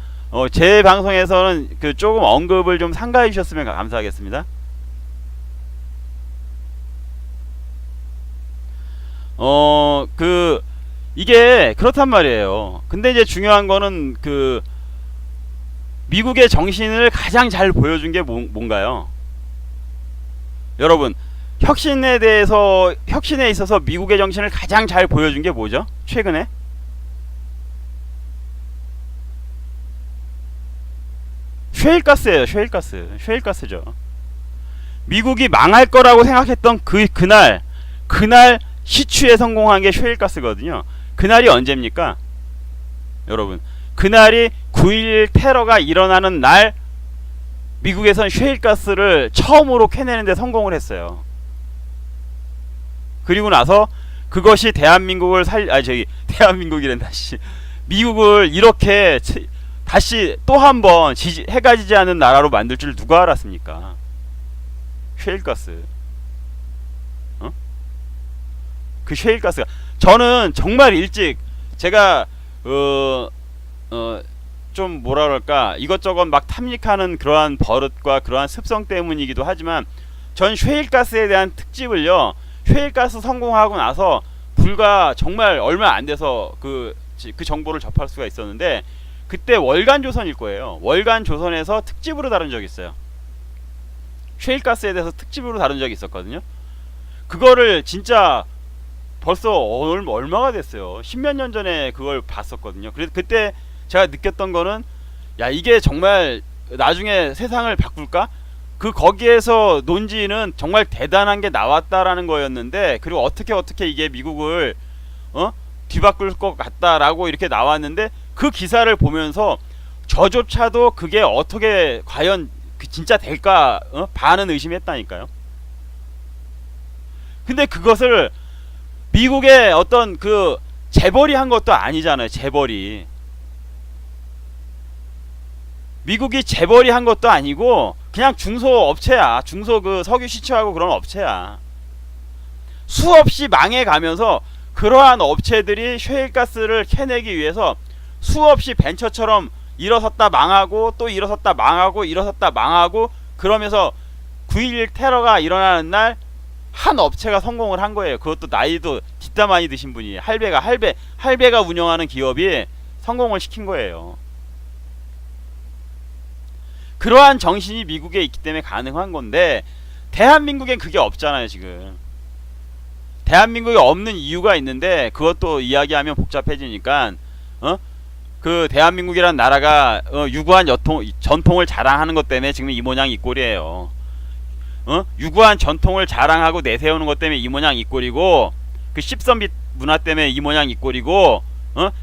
제 방송에서는 그 조금 언급을 좀 삼가해 주셨으면 감사하겠습니다. 이게 그렇단 말이에요. 근데 이제 중요한 거는 그 미국의 정신을 가장 잘 보여준 게 뭔가요? 여러분, 혁신에 있어서 미국의 정신을 가장 잘 보여준 게 뭐죠? 최근에? 셰일가스예요. 셰일가스죠. 미국이 망할 거라고 생각했던 그날 시추에 성공한 게 셰일가스거든요. 그날이 언제입니까? 여러분, 그날이 9.11 테러가 일어나는 날 미국에선 셰일가스를 처음으로 캐내는데 성공을 했어요. 그리고 나서 그것이 대한민국이란다. 미국을 이렇게 다시 또 한 번 해가 지지 않은 나라로 만들 줄 누가 알았습니까? 셰일가스. 그 셰일가스가, 저는 정말 일찍 제가 좀 뭐라 그럴까, 이것저것 막 탐닉하는 그러한 버릇과 그러한 습성 때문이기도 하지만, 전 셰일가스에 대한 특집을요, 셰일가스 성공하고 나서 불과 정말 얼마 안 돼서 그 정보를 접할 수가 있었는데, 그때 월간조선일 거예요. 월간조선에서 특집으로 다룬 적이 있어요. 셰일가스에 대해서 특집으로 다룬 적이 있었거든요. 그거를 진짜 벌써 얼마가 됐어요. 10몇 년 전에 그걸 봤었거든요. 그래서 그때 제가 느꼈던 거는, 야, 이게 정말 나중에 세상을 바꿀까? 거기에서 논지는 정말 대단한 게 나왔다라는 거였는데, 그리고 어떻게 이게 미국을 뒤바꿀 것 같다라고 이렇게 나왔는데, 그 기사를 보면서 저조차도 그게 어떻게 과연 진짜 될까 반은 의심했다니까요. 근데 그것을 미국의 어떤 그 재벌이 한 것도 아니잖아요. 미국이 재벌이 한 것도 아니고 그냥 중소업체야. 중소 그 석유 시추하고 그런 업체야. 수없이 망해가면서 그러한 업체들이 셰일가스를 캐내기 위해서 수없이 벤처처럼 일어섰다 망하고 또 일어섰다 망하고 그러면서 9.11 테러가 일어나는 날 한 업체가 성공을 한 거예요. 그것도 나이도 뒷담 많이 드신 분이, 할배가 운영하는 기업이 성공을 시킨 거예요. 그러한 정신이 미국에 있기 때문에 가능한 건데, 대한민국엔 그게 없잖아요. 지금 대한민국에 없는 이유가 있는데, 그것도 이야기하면 복잡해지니까 그 대한민국이란 나라가 유구한 전통을 자랑하는 것 때문에 지금 이 모양 이 꼴이에요. 유구한 전통을 자랑하고 내세우는 것 때문에 이 모양 이 꼴이고, 그 십선비 문화 때문에 이 모양 이 꼴이고,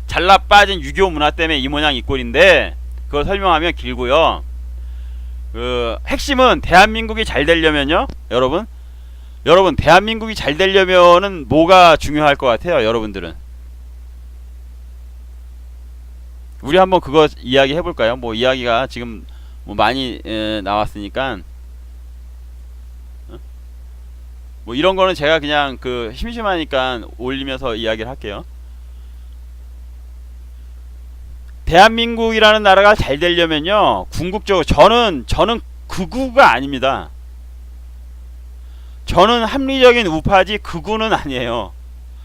잘라 빠진 유교 문화 때문에 이 모양 이 꼴인데, 그걸 설명하면 길고요. 그 핵심은 대한민국이 잘 되려면요, 여러분 대한민국이 잘 되려면은 뭐가 중요할 것 같아요? 여러분들은 우리 한번 그거 이야기 해볼까요? 뭐 이야기가 지금 뭐 많이 나왔으니까, 뭐 이런 거는 제가 그냥 그 심심하니까 올리면서 이야기를 할게요. 대한민국이라는 나라가 잘 되려면요, 궁극적으로 저는 극우가 아닙니다. 저는 합리적인 우파지 극우는 아니에요.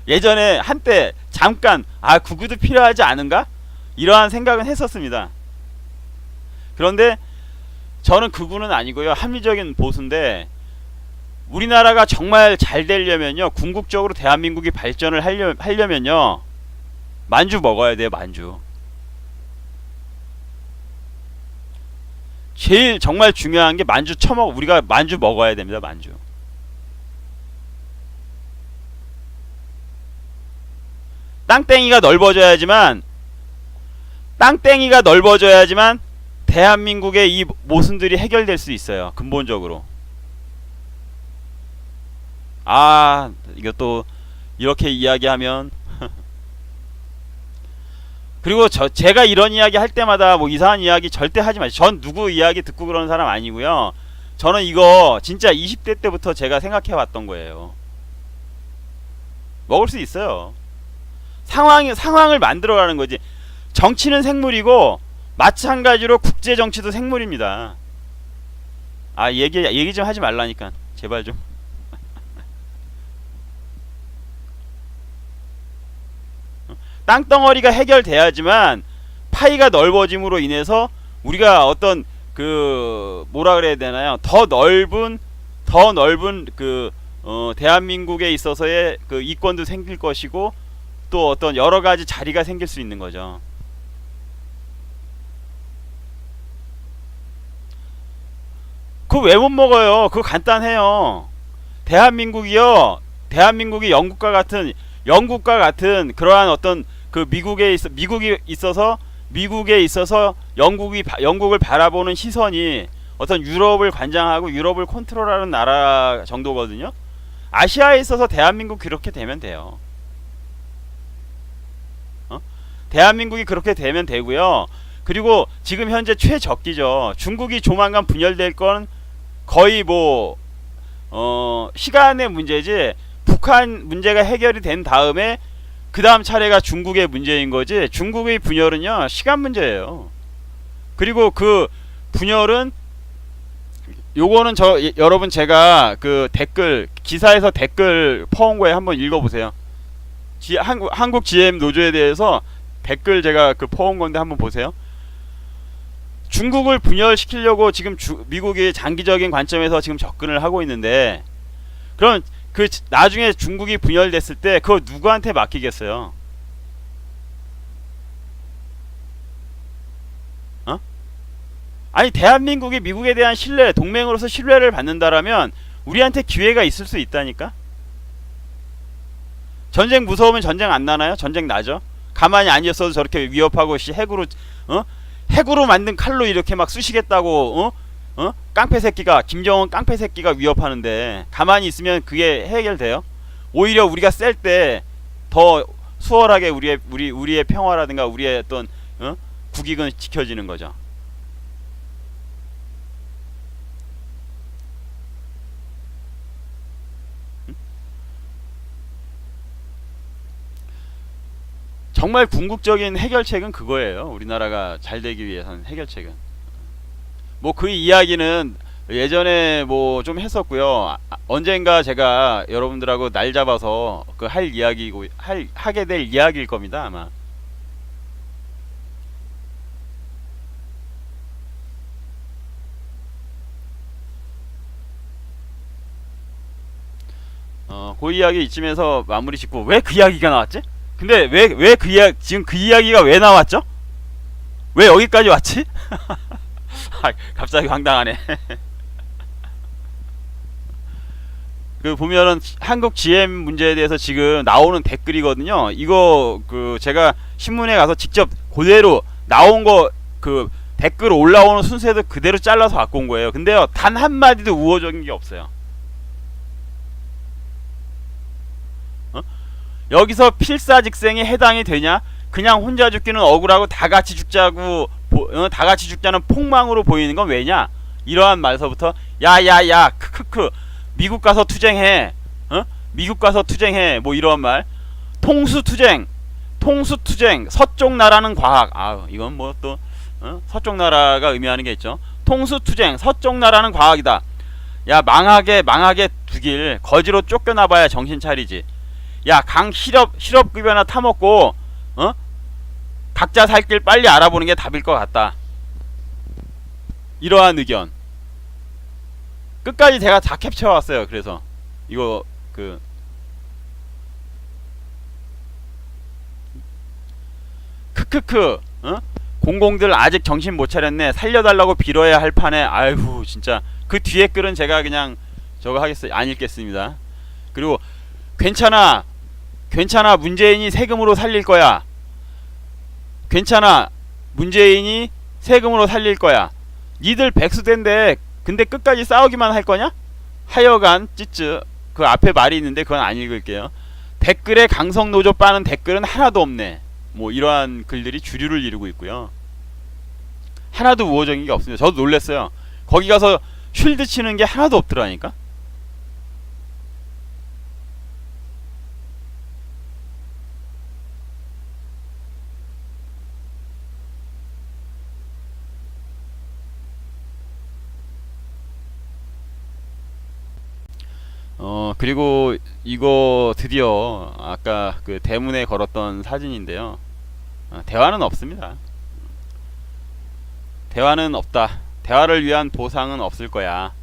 예전에 한때 잠깐 극우도 필요하지 않은가? 이러한 생각은 했었습니다. 그런데 저는 극우는 아니고요, 합리적인 보수인데, 우리나라가 정말 잘 되려면요, 궁극적으로 대한민국이 발전을 하려면요, 만주 먹어야 돼요. 만주. 제일 정말 중요한 게 우리가 만주 먹어야 됩니다. 만주. 땅땡이가 넓어져야지만 대한민국의 이 모순들이 해결될 수 있어요. 근본적으로. 이것도 이렇게 이야기하면 그리고 제가 이런 이야기 할 때마다 뭐 이상한 이야기 절대 하지 마세요. 전 누구 이야기 듣고 그러는 사람 아니고요. 저는 이거 진짜 20대 때부터 제가 생각해 왔던 거예요. 먹을 수 있어요. 상황을 만들어가는 거지. 정치는 생물이고 마찬가지로 국제 정치도 생물입니다. 아, 얘기 좀 하지 말라니까. 제발 좀. 땅덩어리가 해결돼야지만 파이가 넓어짐으로 인해서 우리가 어떤 그 뭐라 그래야 되나요? 더 넓은 그 대한민국에 있어서의 그 이권도 생길 것이고 또 어떤 여러 가지 자리가 생길 수 있는 거죠. 그거 왜 못 먹어요? 그거 간단해요. 대한민국이 영국과 같은 그러한 어떤 그 미국에 있어서 영국을 바라보는 시선이 어떤 유럽을 관장하고 유럽을 컨트롤하는 나라 정도거든요. 아시아에 있어서 대한민국 그렇게 되면 돼요. 대한민국이 그렇게 되면 되고요. 그리고 지금 현재 최적기죠. 중국이 조만간 분열될 건 거의 뭐 시간의 문제지. 북한 문제가 해결이 된 다음에 그 다음 차례가 중국의 문제인 거지. 중국의 분열은요 시간 문제예요. 그리고 그 분열은 요거는 여러분 제가 그 댓글 기사에서 댓글 퍼온 거에 한번 읽어보세요. 한국 GM 노조에 대해서 댓글 제가 그 퍼온 건데 한번 보세요. 중국을 분열시키려고 지금 미국이 장기적인 관점에서 지금 접근을 하고 있는데, 그럼 그 나중에 중국이 분열됐을 때 그거 누구한테 맡기겠어요? 아니 대한민국이 미국에 대한 신뢰, 동맹으로서 신뢰를 받는다라면 우리한테 기회가 있을 수 있다니까. 전쟁 무서우면 전쟁 안 나나요? 전쟁 나죠. 가만히 안 있어도 저렇게 위협하고 핵으로 만든 칼로 이렇게 막 쑤시겠다고 깡패 새끼가, 김정은 깡패 새끼가 위협하는데 가만히 있으면 그게 해결돼요? 오히려 우리가 셀 때 더 수월하게 우리의 평화라든가 우리의 어떤 국익은 지켜지는 거죠. 정말 궁극적인 해결책은 그거예요. 우리나라가 잘 되기 위해서는 해결책은. 뭐 그 이야기는 예전에 뭐 좀 했었고요. 언젠가 제가 여러분들하고 날 잡아서 그 하게 될 이야기일 겁니다, 아마. 그 이야기 이쯤에서 마무리 짓고, 왜 그 이야기가 나왔지? 근데 왜 지금 그 이야기가 왜 나왔죠? 왜 여기까지 왔지? 갑자기 황당하네. 그 보면은 한국 GM 문제에 대해서 지금 나오는 댓글이거든요. 이거 그 제가 신문에 가서 직접 그대로 나온 거, 그 댓글 올라오는 순서도 그대로 잘라서 갖고 온 거예요. 근데요, 단 한마디도 우호적인 게 없어요. 여기서 필사직생에 해당이 되냐? 그냥 혼자 죽기는 억울하고 다같이 죽자는 폭망으로 보이는 건 왜냐? 이러한 말서부터 야야야 크크크 미국 가서 투쟁해, 미국 가서 투쟁해, 뭐 이러한 말. 통수투쟁 서쪽 나라는 과학. 이건 뭐 또 서쪽 나라가 의미하는 게 있죠. 통수투쟁 서쪽 나라는 과학이다. 야, 망하게 두길 거지로 쫓겨나봐야 정신 차리지. 야, 강 실업급여나 타먹고 각자 살 길 빨리 알아보는 게 답일 것 같다. 이러한 의견 끝까지 제가 다 캡처해왔어요. 그래서 이거 크크크 공공들 아직 정신 못 차렸네, 살려달라고 빌어야 할 판에. 아이고 진짜. 그 뒤에 글은 제가 그냥 저거 하겠어요. 안 읽겠습니다. 그리고 괜찮아 문재인이 세금으로 살릴 거야. 괜찮아 문재인이 세금으로 살릴 거야. 니들 백수대인데 근데 끝까지 싸우기만 할 거냐? 하여간 찌쯔. 그 앞에 말이 있는데 그건 안 읽을게요. 댓글에 강성노조 빠는 댓글은 하나도 없네. 뭐 이러한 글들이 주류를 이루고 있고요. 하나도 우호적인 게 없습니다. 저도 놀랐어요. 거기 가서 쉴드 치는 게 하나도 없더라니까. 그리고 이거 드디어 아까 그 대문에 걸었던 사진인데요. 대화는 없습니다. 대화는 없다. 대화를 위한 보상은 없을 거야.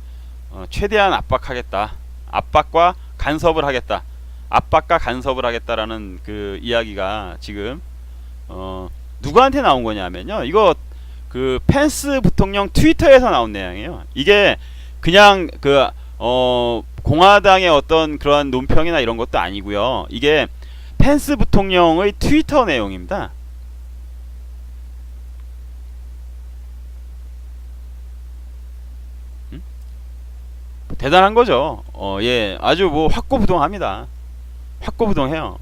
최대한 압박하겠다. 압박과 간섭을 하겠다. 압박과 간섭을 하겠다라는 그 이야기가 지금 누구한테 나온 거냐면요. 이거 그 펜스 부통령 트위터에서 나온 내용이에요. 이게 그냥 그 공화당의 어떤 그러한 논평이나 이런 것도 아니고요. 이게 펜스 부통령의 트위터 내용입니다. 대단한 거죠. 예, 아주 뭐 확고부동합니다. 확고부동해요.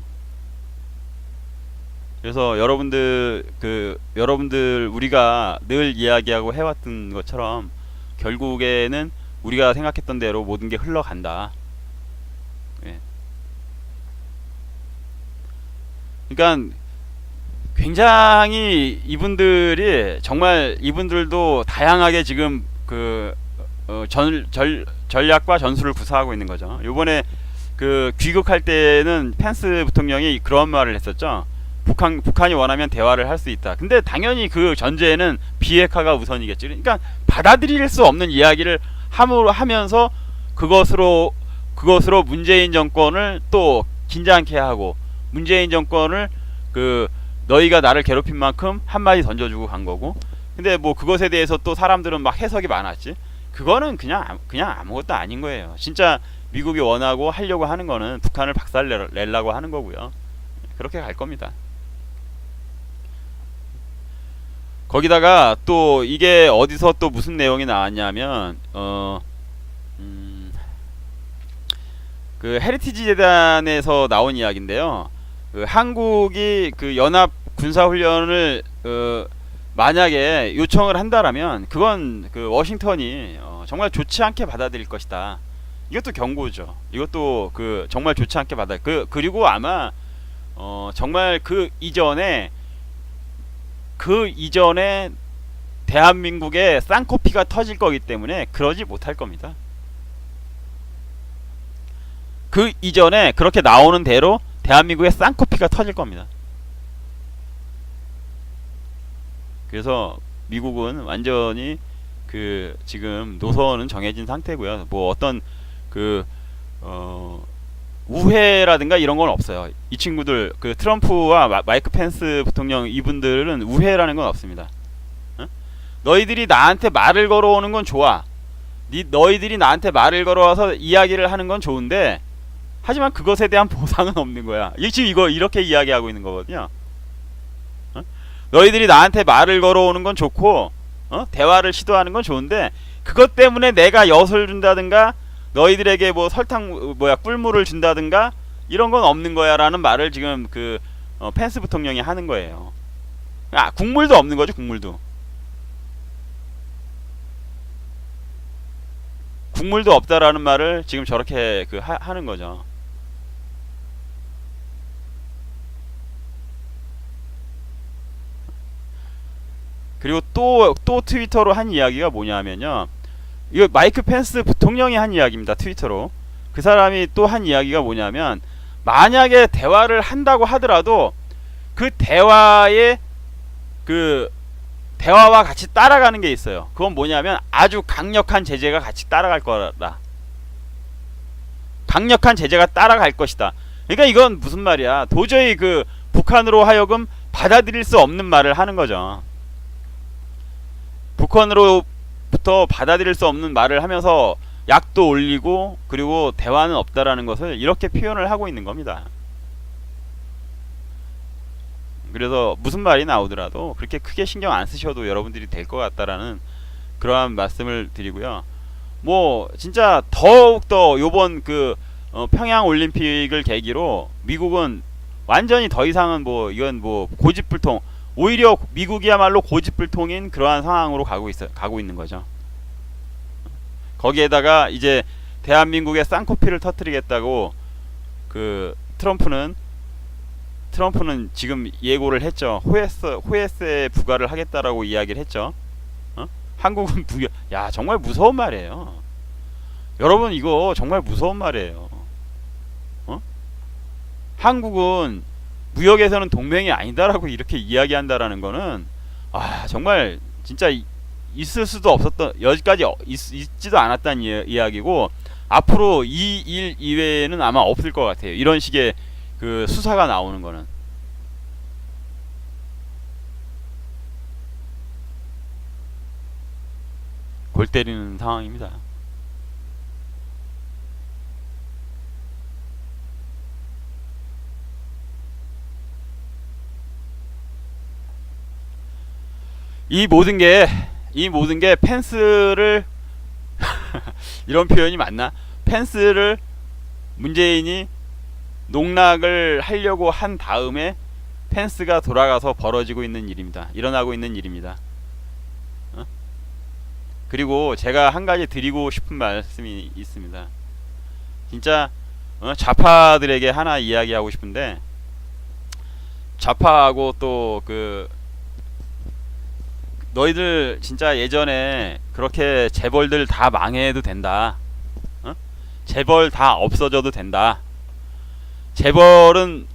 그래서 여러분들 우리가 늘 이야기하고 해왔던 것처럼 결국에는 우리가 생각했던 대로 모든 게 흘러간다. 예. 그러니까 굉장히 이분들이 정말 이분들도 다양하게 지금 그 전략과 전술을 구사하고 있는 거죠. 요번에 그 귀국할 때는 펜스 부통령이 그런 말을 했었죠. 북한이 원하면 대화를 할 수 있다. 근데 당연히 그 전제에는 비핵화가 우선이겠지. 그러니까 받아들일 수 없는 이야기를 하면서 그것으로 문재인 정권을 또 긴장케 하고 문재인 정권을 그 너희가 나를 괴롭힌 만큼 한마디 던져주고 간 거고. 근데 뭐 그것에 대해서 또 사람들은 막 해석이 많았지. 그거는 그냥 아무것도 아닌 거예요. 진짜 미국이 원하고 하려고 하는 거는 북한을 박살내려고 하는 거고요. 그렇게 갈 겁니다. 거기다가 또 이게 어디서 또 무슨 내용이 나왔냐면 그 헤리티지 재단에서 나온 이야기인데요. 그 한국이 그 연합 군사 훈련을 만약에 요청을 한다라면 그건 그 워싱턴이 정말 좋지 않게 받아들일 것이다. 이것도 경고죠. 이것도 그 정말 좋지 않게 그리고 아마 정말 그 이전에 대한민국의 쌍코피가 터질 거기 때문에 그러지 못할 겁니다. 그 이전에 그렇게 나오는 대로 대한민국의 쌍코피가 터질 겁니다. 그래서 미국은 완전히 그 지금 노선은 정해진 상태고요. 뭐 어떤 그 우회라든가 이런 건 없어요. 이 친구들 그 트럼프와 마이크 펜스 부통령 이분들은 우회라는 건 없습니다. 너희들이 나한테 말을 걸어오는 건 좋아. 너희들이 나한테 말을 걸어와서 이야기를 하는 건 좋은데 하지만 그것에 대한 보상은 없는 거야. 지금 이거 이렇게 이야기하고 있는 거거든요. 너희들이 나한테 말을 걸어오는 건 좋고 대화를 시도하는 건 좋은데 그것 때문에 내가 엿을 준다든가 너희들에게 뭐 설탕 꿀물을 준다든가 이런 건 없는 거야 라는 말을 지금 그 펜스 부통령이 하는 거예요. 국물도 없는 거죠. 국물도 없다라는 말을 지금 저렇게 하는 거죠. 그리고 또 트위터로 한 이야기가 뭐냐면요. 이거 마이크 펜스 부통령이 한 이야기입니다. 트위터로. 그 사람이 또 한 이야기가 뭐냐면 만약에 대화를 한다고 하더라도 그 대화에 대화와 같이 따라가는 게 있어요. 그건 뭐냐면 아주 강력한 제재가 같이 따라갈 거라. 강력한 제재가 따라갈 것이다. 그러니까 이건 무슨 말이야. 도저히 그 북한으로 하여금 받아들일 수 없는 말을 하는 거죠. 북한으로부터 받아들일 수 없는 말을 하면서 약도 올리고 그리고 대화는 없다라는 것을 이렇게 표현을 하고 있는 겁니다. 그래서 무슨 말이 나오더라도 그렇게 크게 신경 안 쓰셔도 여러분들이 될 것 같다라는 그러한 말씀을 드리고요. 뭐 진짜 더욱더 요번 평양 올림픽을 계기로 미국은 완전히 더 이상은 뭐 이건 뭐 고집불통, 오히려 미국이야말로 고집불통인 그러한 상황으로 가고 있는 거죠. 거기에다가 이제 대한민국의 쌍코피를 터뜨리겠다고 그 트럼프는 지금 예고를 했죠. 호혜세 부과를 하겠다라고 이야기를 했죠. 어? 한국은 무역, 야 정말 무서운 말이에요. 여러분 이거 정말 무서운 말이에요. 어? 한국은 무역에서는 동맹이 아니다라고 이렇게 이야기한다라는 거는 아 정말 진짜 있을 수도 없었던, 여기까지 있지도 않았다는 이야기고, 앞으로 이 일 이외에는 아마 없을 것 같아요. 이런 식의 그 수사가 나오는 거는. 골 때리는 상황입니다. 이 모든 게 펜스를 이런 표현이 맞나? 펜스를 문재인이 농락을 하려고 한 다음에 펜스가 돌아가서 벌어지고 있는 일입니다. 일어나고 있는 일입니다. 어? 그리고 제가 한 가지 드리고 싶은 말씀이 있습니다. 진짜 좌파들에게 하나 이야기하고 싶은데, 좌파하고 또 그 너희들 진짜 예전에 그렇게 재벌들 다 망해도 된다. 어? 재벌 다 없어져도 된다. 재벌은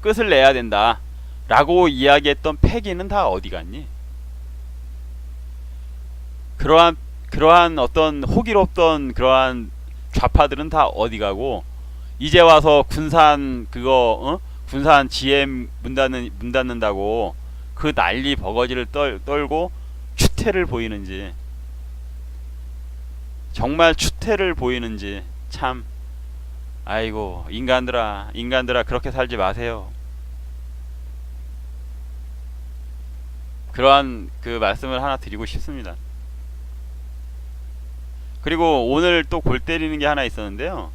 끝을 내야 된다. 라고 이야기했던 패기는 다 어디 갔니? 그러한 어떤 호기롭던 그러한 좌파들은 다 어디 가고, 이제 와서 군산 GM 문 닫는다고 그 난리 버거지를 떨고 추태를 보이는지, 정말 추태를 보이는지, 참 아이고 인간들아 그렇게 살지 마세요. 그러한 그 말씀을 하나 드리고 싶습니다. 그리고 오늘 또 골 때리는 게 하나 있었는데요.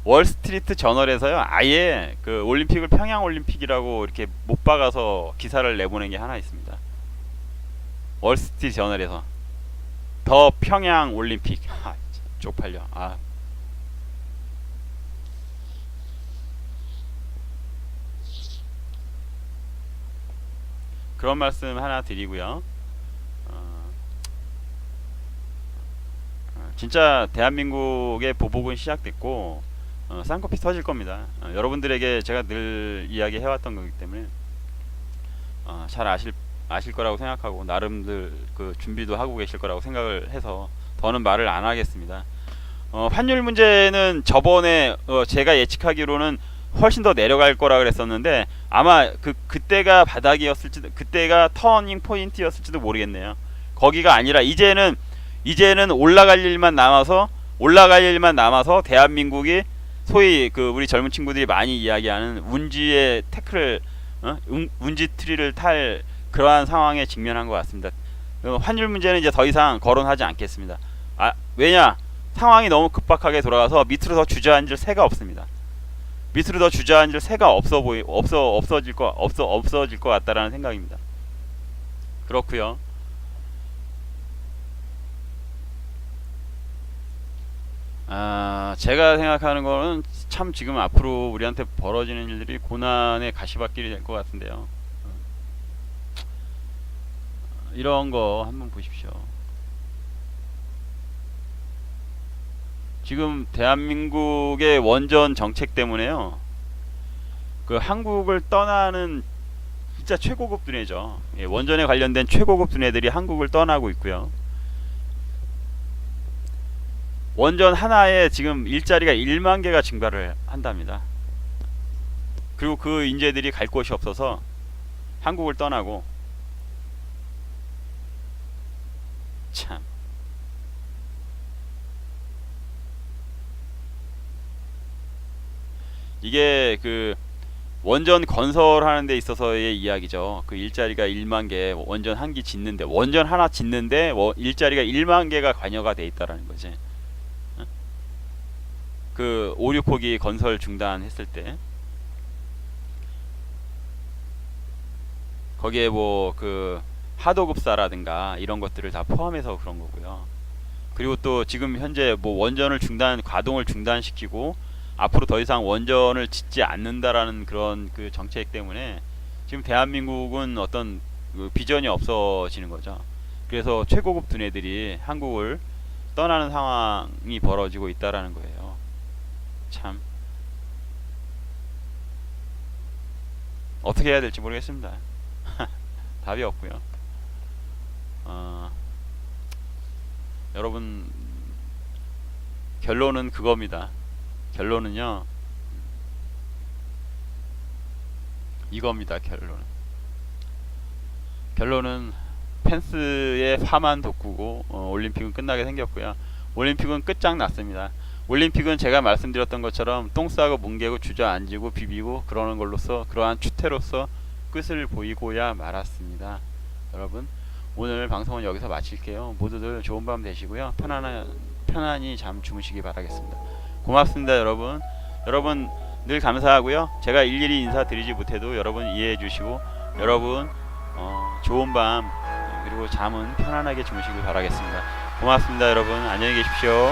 월스트리트 저널에서요, 아예 그 올림픽을 평양 올림픽이라고 이렇게 못 박아서 기사를 내보낸 게 하나 있습니다. 월스트리트 저널에서 더 평양 올림픽. 쪽팔려. 그런 말씀 하나 드리고요. 진짜 대한민국의 보복은 시작됐고, 쌍꺼풀 터질 겁니다. 여러분들에게 제가 늘 이야기해왔던 거기 때문에 잘 아실 거라고 생각하고, 나름들 그 준비도 하고 계실 거라고 생각을 해서 더는 말을 안 하겠습니다. 환율 문제는 저번에 제가 예측하기로는 훨씬 더 내려갈 거라 그랬었는데, 아마 그때가 바닥이었을지도, 그때가 터닝 포인트였을지도 모르겠네요. 거기가 아니라 이제는 올라갈 일만 남아서 대한민국이 소위 그 우리 젊은 친구들이 많이 이야기하는 운지의 태클을 운지 트리를 탈 그러한 상황에 직면한 것 같습니다. 환율 문제는 이제 더 이상 거론하지 않겠습니다. 왜냐? 상황이 너무 급박하게 돌아가서 밑으로 더 주저앉을 새가 없습니다. 밑으로 더 주저앉을 새가 없어질 것 같다라는 생각입니다. 그렇고요. 제가 생각하는 거는 참 지금 앞으로 우리한테 벌어지는 일들이 고난의 가시밭길이 될 것 같은데요. 이런 거 한번 보십시오. 지금 대한민국의 원전 정책 때문에요, 그 한국을 떠나는 진짜 최고급 두뇌죠. 원전에 관련된 최고급 두뇌들이 한국을 떠나고 있고요. 원전 하나에 지금 일자리가 1만 개가 증발을 한답니다. 그리고 그 인재들이 갈 곳이 없어서 한국을 떠나고, 참 이게 그 원전 건설하는 데 있어서의 이야기죠. 그 일자리가 1만 개, 원전 한 기 짓는데, 원전 하나 짓는데 일자리가 1만 개가 관여가 돼 있다라는 거지. 그 5, 6호기 건설 중단했을 때. 거기에 뭐 그 하도급사라든가 이런 것들을 다 포함해서 그런 거고요. 그리고 또 지금 현재 뭐 원전을 가동을 중단시키고 앞으로 더 이상 원전을 짓지 않는다라는 그런 그 정책 때문에 지금 대한민국은 어떤 그 비전이 없어지는 거죠. 그래서 최고급 두뇌들이 한국을 떠나는 상황이 벌어지고 있다라는 거예요. 참 어떻게 해야 될지 모르겠습니다. 답이 없고요. 여러분 결론은 그겁니다. 결론은요 이겁니다. 결론은 펜스의 파만 돋구고 올림픽은 끝나게 생겼고요. 올림픽은 끝장났습니다. 올림픽은 제가 말씀드렸던 것처럼 똥 싸고 뭉개고 주저앉고 비비고 그러는 걸로써 그러한 추태로서 끝을 보이고야 말았습니다. 여러분 오늘 방송은 여기서 마칠게요. 모두들 좋은 밤 되시고요. 편안히 잠 주무시기 바라겠습니다. 고맙습니다. 여러분 늘 감사하고요. 제가 일일이 인사드리지 못해도 여러분 이해해 주시고 여러분 좋은 밤 그리고 잠은 편안하게 주무시길 바라겠습니다. 고맙습니다. 여러분 안녕히 계십시오.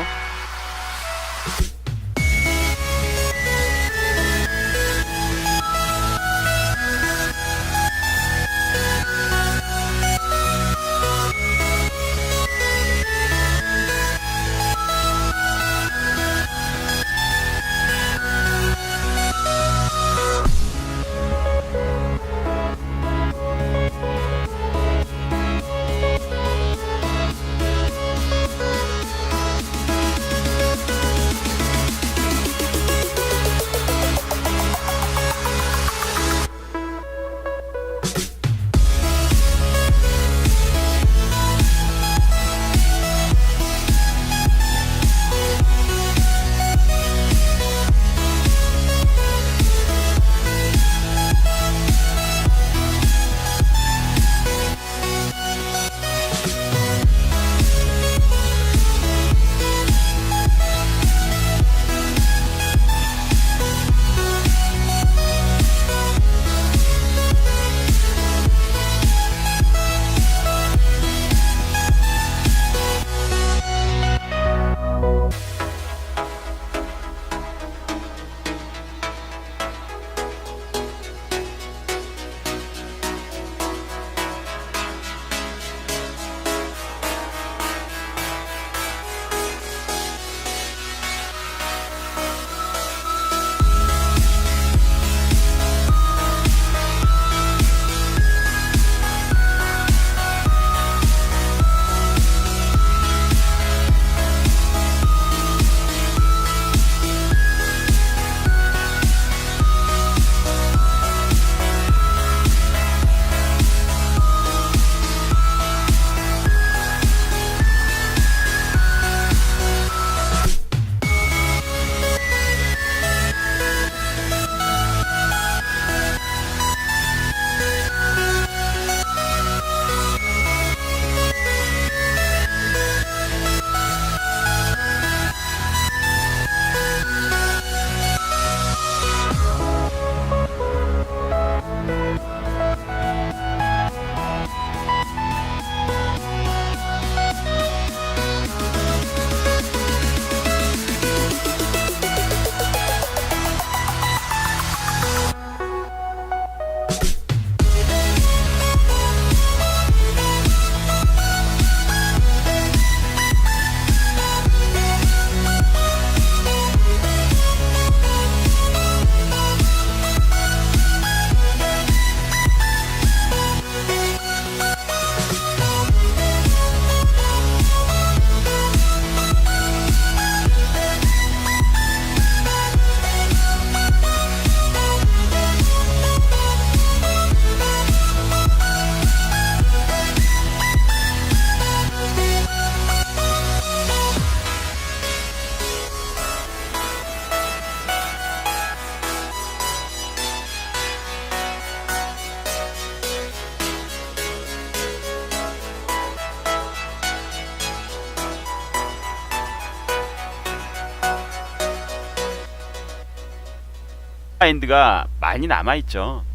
마인드가 많이 남아있죠.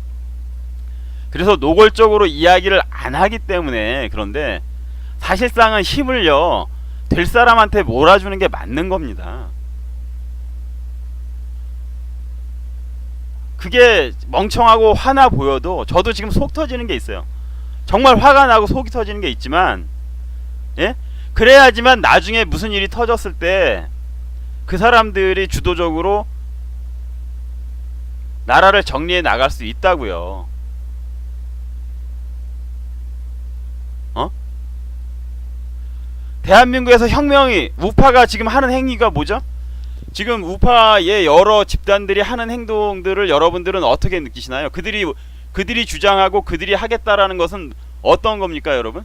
그래서 노골적으로 이야기를 안 하기 때문에. 그런데 사실상은 힘을요 될 사람한테 몰아주는 게 맞는 겁니다. 그게 멍청하고 화나 보여도 저도 지금 속 터지는 게 있어요. 정말 화가 나고 속이 터지는 게 있지만, 예? 그래야지만 나중에 무슨 일이 터졌을 때 그 사람들이 주도적으로 나라를 정리해 나갈 수 있다고요. 어? 대한민국에서 혁명이, 우파가 지금 하는 행위가 뭐죠? 지금 우파의 여러 집단들이 하는 행동들을 여러분들은 어떻게 느끼시나요? 그들이 주장하고 그들이 하겠다라는 것은 어떤 겁니까, 여러분?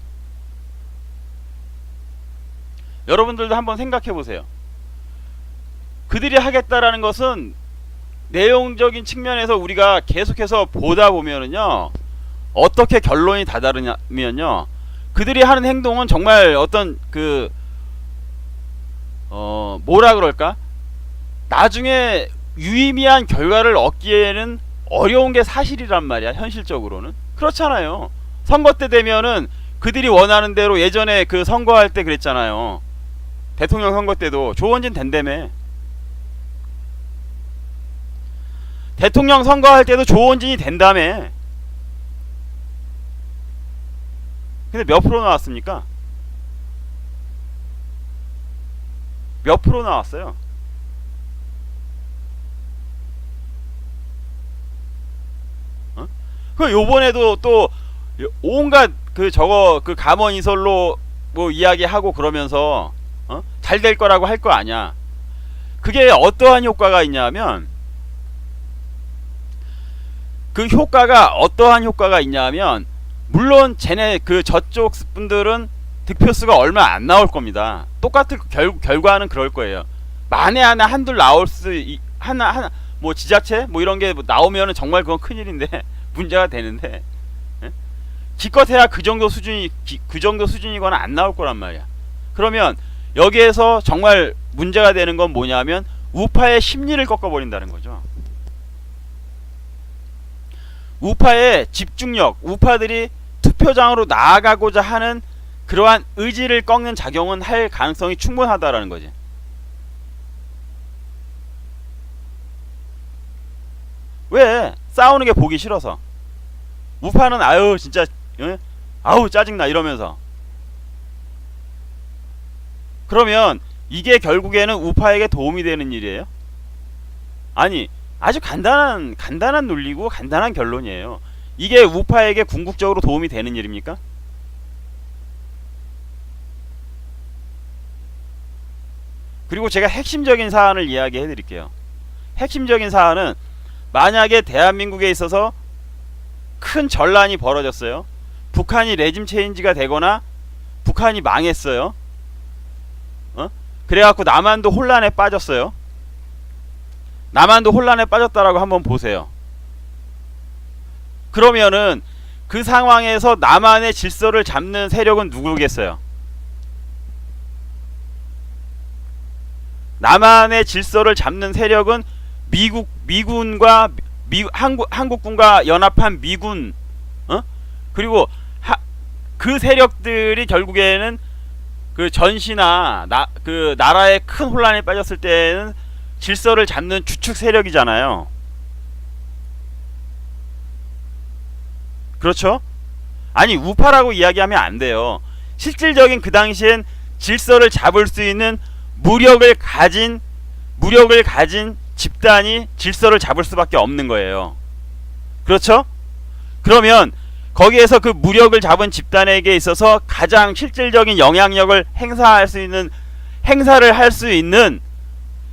여러분들도 한번 생각해 보세요. 그들이 하겠다라는 것은 내용적인 측면에서 우리가 계속해서 보다 보면은요, 어떻게 결론이 다다르냐면요, 그들이 하는 행동은 정말 어떤 뭐라 그럴까? 나중에 유의미한 결과를 얻기에는 어려운 게 사실이란 말이야, 현실적으로는. 그렇잖아요. 선거 때 되면은 그들이 원하는 대로, 예전에 그 선거할 때 그랬잖아요. 대통령 선거 때도 조원진 된다며. 대통령 선거할 때도 조원진이 된다며. 근데 몇 프로 나왔습니까? 몇 프로 나왔어요? 어? 그 요번에도 또 온갖 그 감언이설로 뭐 이야기하고 그러면서 잘 될 거라고 할 거 아니야. 그게 어떠한 효과가 있냐면, 그 효과가 어떠한 효과가 있냐면, 물론 쟤네 저쪽 분들은 득표수가 얼마 안 나올 겁니다. 똑같은 결과는 그럴 거예요. 만에 하나 한둘 나올 하나 뭐 지자체 뭐 이런 게 나오면은 정말 그건 큰일인데 문제가 되는데, 예? 기껏해야 그 정도 수준이거나 안 나올 거란 말이야. 그러면 여기에서 정말 문제가 되는 건 뭐냐면 우파의 심리를 꺾어버린다는 거죠. 우파의 집중력, 우파들이 투표장으로 나아가고자 하는 그러한 의지를 꺾는 작용은 할 가능성이 충분하다라는 거지. 왜? 싸우는 게 보기 싫어서. 우파는 아유 진짜 아우 짜증나 이러면서. 그러면 이게 결국에는 우파에게 도움이 되는 일이에요? 아니, 아주 간단한 논리고 간단한 결론이에요. 이게 우파에게 궁극적으로 도움이 되는 일입니까? 그리고 제가 핵심적인 사안을 이야기해 드릴게요. 핵심적인 사안은, 만약에 대한민국에 있어서 큰 전란이 벌어졌어요. 북한이 레짐 체인지가 되거나 북한이 망했어요. 그래갖고 남한도 혼란에 빠졌어요. 남한도 혼란에 빠졌다라고 한번 보세요. 그러면은 그 상황에서 남한의 질서를 잡는 세력은 누구겠어요? 남한의 질서를 잡는 세력은 미군과 한국군과 연합한 미군, 그리고 그 세력들이 결국에는 그 전시나 그 나라의 큰 혼란에 빠졌을 때는 질서를 잡는 주축 세력이잖아요. 그렇죠? 아니, 우파라고 이야기하면 안 돼요. 실질적인 그 당시엔 질서를 잡을 수 있는 무력을 가진 집단이 질서를 잡을 수밖에 없는 거예요. 그렇죠? 그러면 거기에서 그 무력을 잡은 집단에게 있어서 가장 실질적인 영향력을 행사를 할 수 있는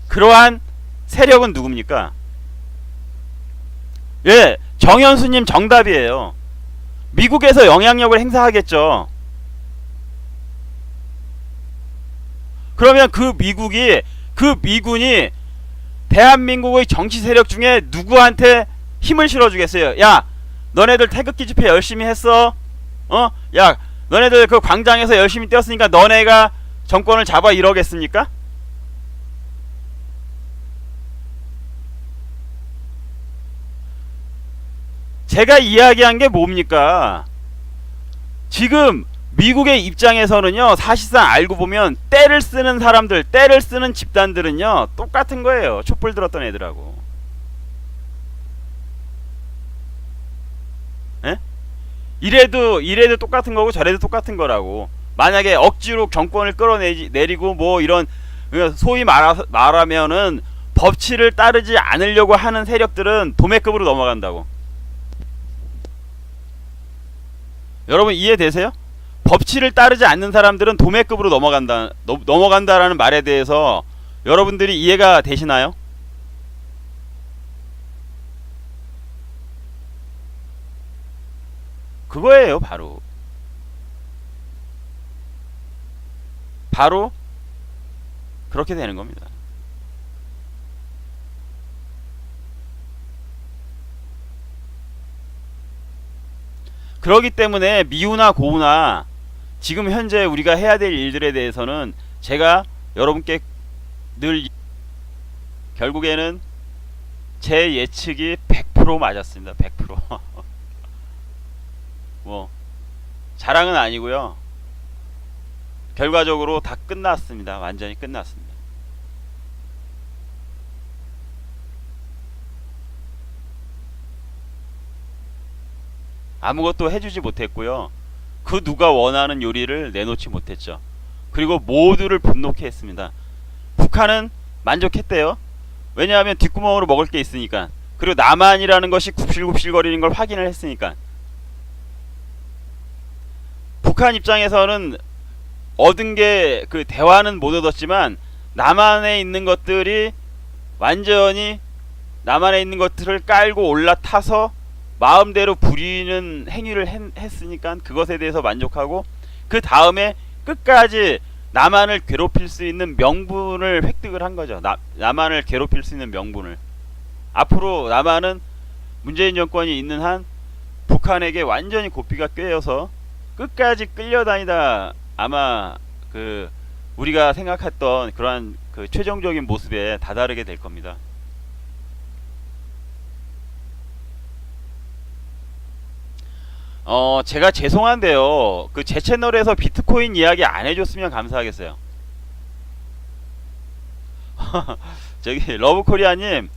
그러한 세력은 누굽니까? 예, 정현수님 정답이에요. 미국에서 영향력을 행사하겠죠. 그러면 그 미군이 대한민국의 정치 세력 중에 누구한테 힘을 실어주겠어요? 야, 너네들 태극기 집회 열심히 했어? 야, 너네들 그 광장에서 열심히 뛰었으니까 너네가 정권을 잡아 이러겠습니까? 제가 이야기한 게 뭡니까? 지금 미국의 입장에서는요, 사실상 알고 보면 때를 쓰는 사람들, 때를 쓰는 집단들은요 똑같은 거예요. 촛불 들었던 애들하고. 에? 이래도 똑같은 거고 저래도 똑같은 거라고. 만약에 억지로 정권을 끌어내리고 뭐 이런, 소위 말하면은 법치를 따르지 않으려고 하는 세력들은 도매급으로 넘어간다고. 여러분 이해되세요? 법치를 따르지 않는 사람들은 도매급으로 넘어간다라는 말에 대해서 여러분들이 이해가 되시나요? 그거예요, 바로 그렇게 되는 겁니다. 그러기 때문에 미우나 고우나 지금 현재 우리가 해야 될 일들에 대해서는 제가 여러분께 늘 결국에는 제 예측이 100% 맞았습니다. 100%. 뭐 자랑은 아니고요. 결과적으로 다 끝났습니다. 완전히 끝났습니다. 아무것도 해주지 못했고요. 그 누가 원하는 요리를 내놓지 못했죠. 그리고 모두를 분노케 했습니다. 북한은 만족했대요. 왜냐하면 뒷구멍으로 먹을 게 있으니까. 그리고 남한이라는 것이 굽실굽실거리는 걸 확인을 했으니까. 북한 입장에서는 얻은 게 그 대화는 못 얻었지만 남한에 있는 것들이 완전히 남한에 있는 것들을 깔고 올라타서 마음대로 부리는 행위를 했으니까 그것에 대해서 만족하고, 그 다음에 끝까지 남한을 괴롭힐 수 있는 명분을 획득을 한 거죠. 남한을 괴롭힐 수 있는 명분을. 앞으로 남한은 문재인 정권이 있는 한 북한에게 완전히 고삐가 꿰어서 끝까지 끌려다니다 아마 그 우리가 생각했던 그러한 그 최종적인 모습에 다다르게 될 겁니다. 제가 죄송한데요. 그 제 채널에서 비트코인 이야기 안 해줬으면 감사하겠어요. 저기 러브코리아님,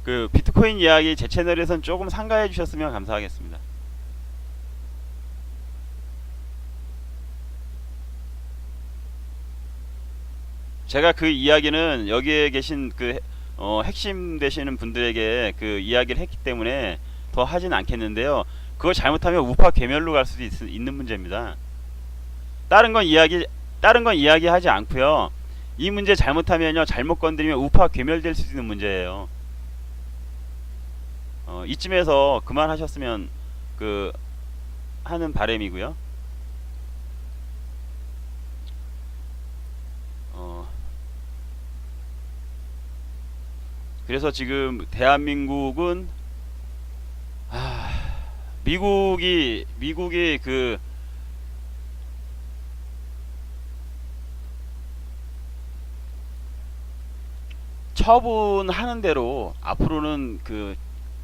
그 비트코인 이야기 제 채널에선 조금 상가해 주셨으면 감사하겠습니다. 제가 그 이야기는 여기에 계신 그 핵심 되시는 분들에게 그 이야기를 했기 때문에 더 하진 않겠는데요. 그걸 잘못하면 우파 괴멸로 갈 수도 있는 문제입니다. 다른 건 이야기하지 않고요. 이 문제 잘못하면요, 잘못 건드리면 우파 괴멸될 수 있는 문제예요. 이쯤에서 그만하셨으면 그 하는 바람이고요. 그래서 지금 대한민국은 미국이 그 처분하는 대로 앞으로는 그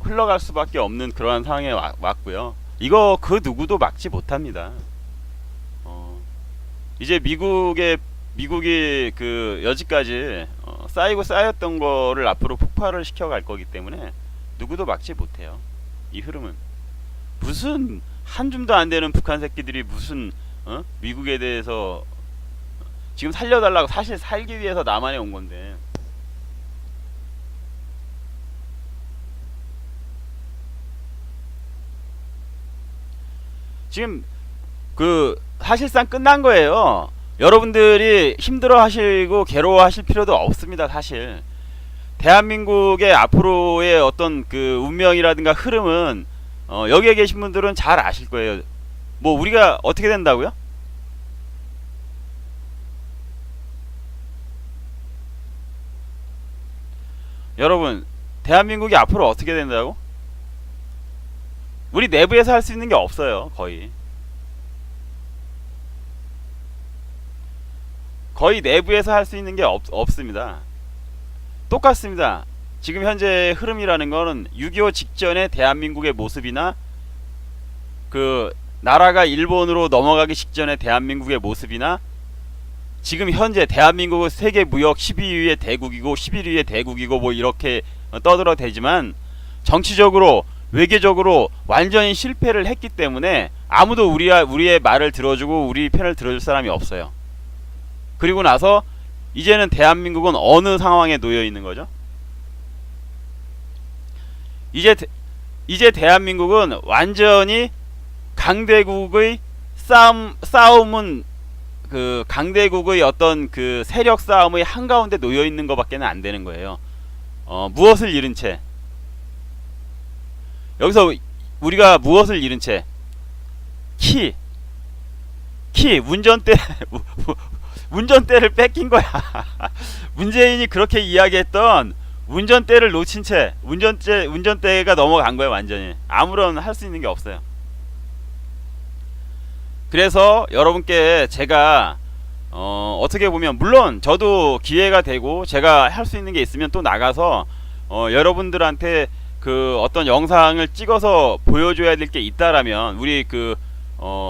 흘러갈 수밖에 없는 그러한 상황에 왔고요. 이거 그 누구도 막지 못합니다. 이제 미국이 그 여지까지 쌓였던 거를 앞으로 폭발을 시켜갈 거기 때문에 누구도 막지 못해요. 이 흐름은. 무슨 한 줌도 안 되는 북한 새끼들이 무슨 미국에 대해서 지금 살려달라고, 사실 살기 위해서 남한에 온 건데. 지금 그 사실상 끝난 거예요. 여러분들이 힘들어 하시고 괴로워 하실 필요도 없습니다. 사실 대한민국의 앞으로의 어떤 그 운명이라든가 흐름은 여기에 계신 분들은 잘 아실 거예요. 뭐 우리가 어떻게 된다고요? 여러분, 대한민국이 앞으로 어떻게 된다고? 우리 내부에서 할 수 있는 게 없어요. 거의 내부에서 할 수 있는 게 없습니다. 똑같습니다. 지금 현재 흐름이라는 거는 6.25 직전의 대한민국의 모습이나 그 나라가 일본으로 넘어가기 직전에 대한민국의 모습이나 지금 현재 대한민국은 세계 무역 12위의 대국이고 11위의 대국이고 뭐 이렇게 떠들어대지만 정치적으로 외교적으로 완전히 실패를 했기 때문에 아무도 우리의 말을 들어주고 우리 편을 들어줄 사람이 없어요. 그리고 나서 이제는 대한민국은 어느 상황에 놓여 있는 거죠? 이제 대한민국은 완전히 강대국의 싸움은 그 강대국의 어떤 그 세력 싸움의 한가운데 놓여 있는 것밖에는 안 되는 거예요. 무엇을 잃은 채, 여기서 우리가 무엇을 잃은 채, 키 운전대 운전대를 뺏긴 거야. 문재인이 그렇게 이야기했던 운전대를 놓친 채 운전대가 넘어간 거예요. 완전히 아무런 할 수 있는 게 없어요. 그래서 여러분께 제가 어떻게 보면 물론 저도 기회가 되고 제가 할 수 있는 게 있으면 또 나가서 여러분들한테 그 어떤 영상을 찍어서 보여줘야 될 게 있다라면 우리 그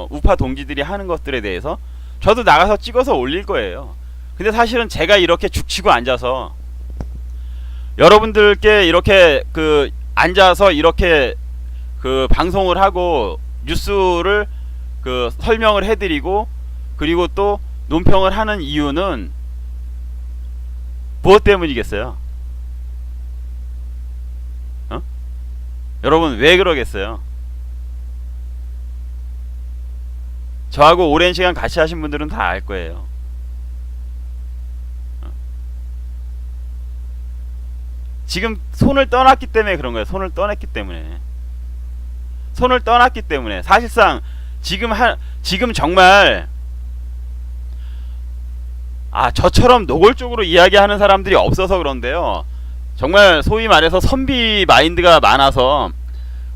우파 동지들이 하는 것들에 대해서 저도 나가서 찍어서 올릴 거예요. 근데 사실은 제가 이렇게 죽치고 앉아서 여러분들께 이렇게 그 앉아서 이렇게 그 방송을 하고 뉴스를 그 설명을 해드리고 그리고 또 논평을 하는 이유는 무엇 때문이겠어요? 여러분 왜 그러겠어요? 저하고 오랜 시간 같이 하신 분들은 다 알 거예요. 지금 손을 떠났기 때문에 그런 거예요. 손을 떠났기 때문에 사실상 지금 정말 저처럼 노골적으로 이야기하는 사람들이 없어서 그런데요. 정말 소위 말해서 선비 마인드가 많아서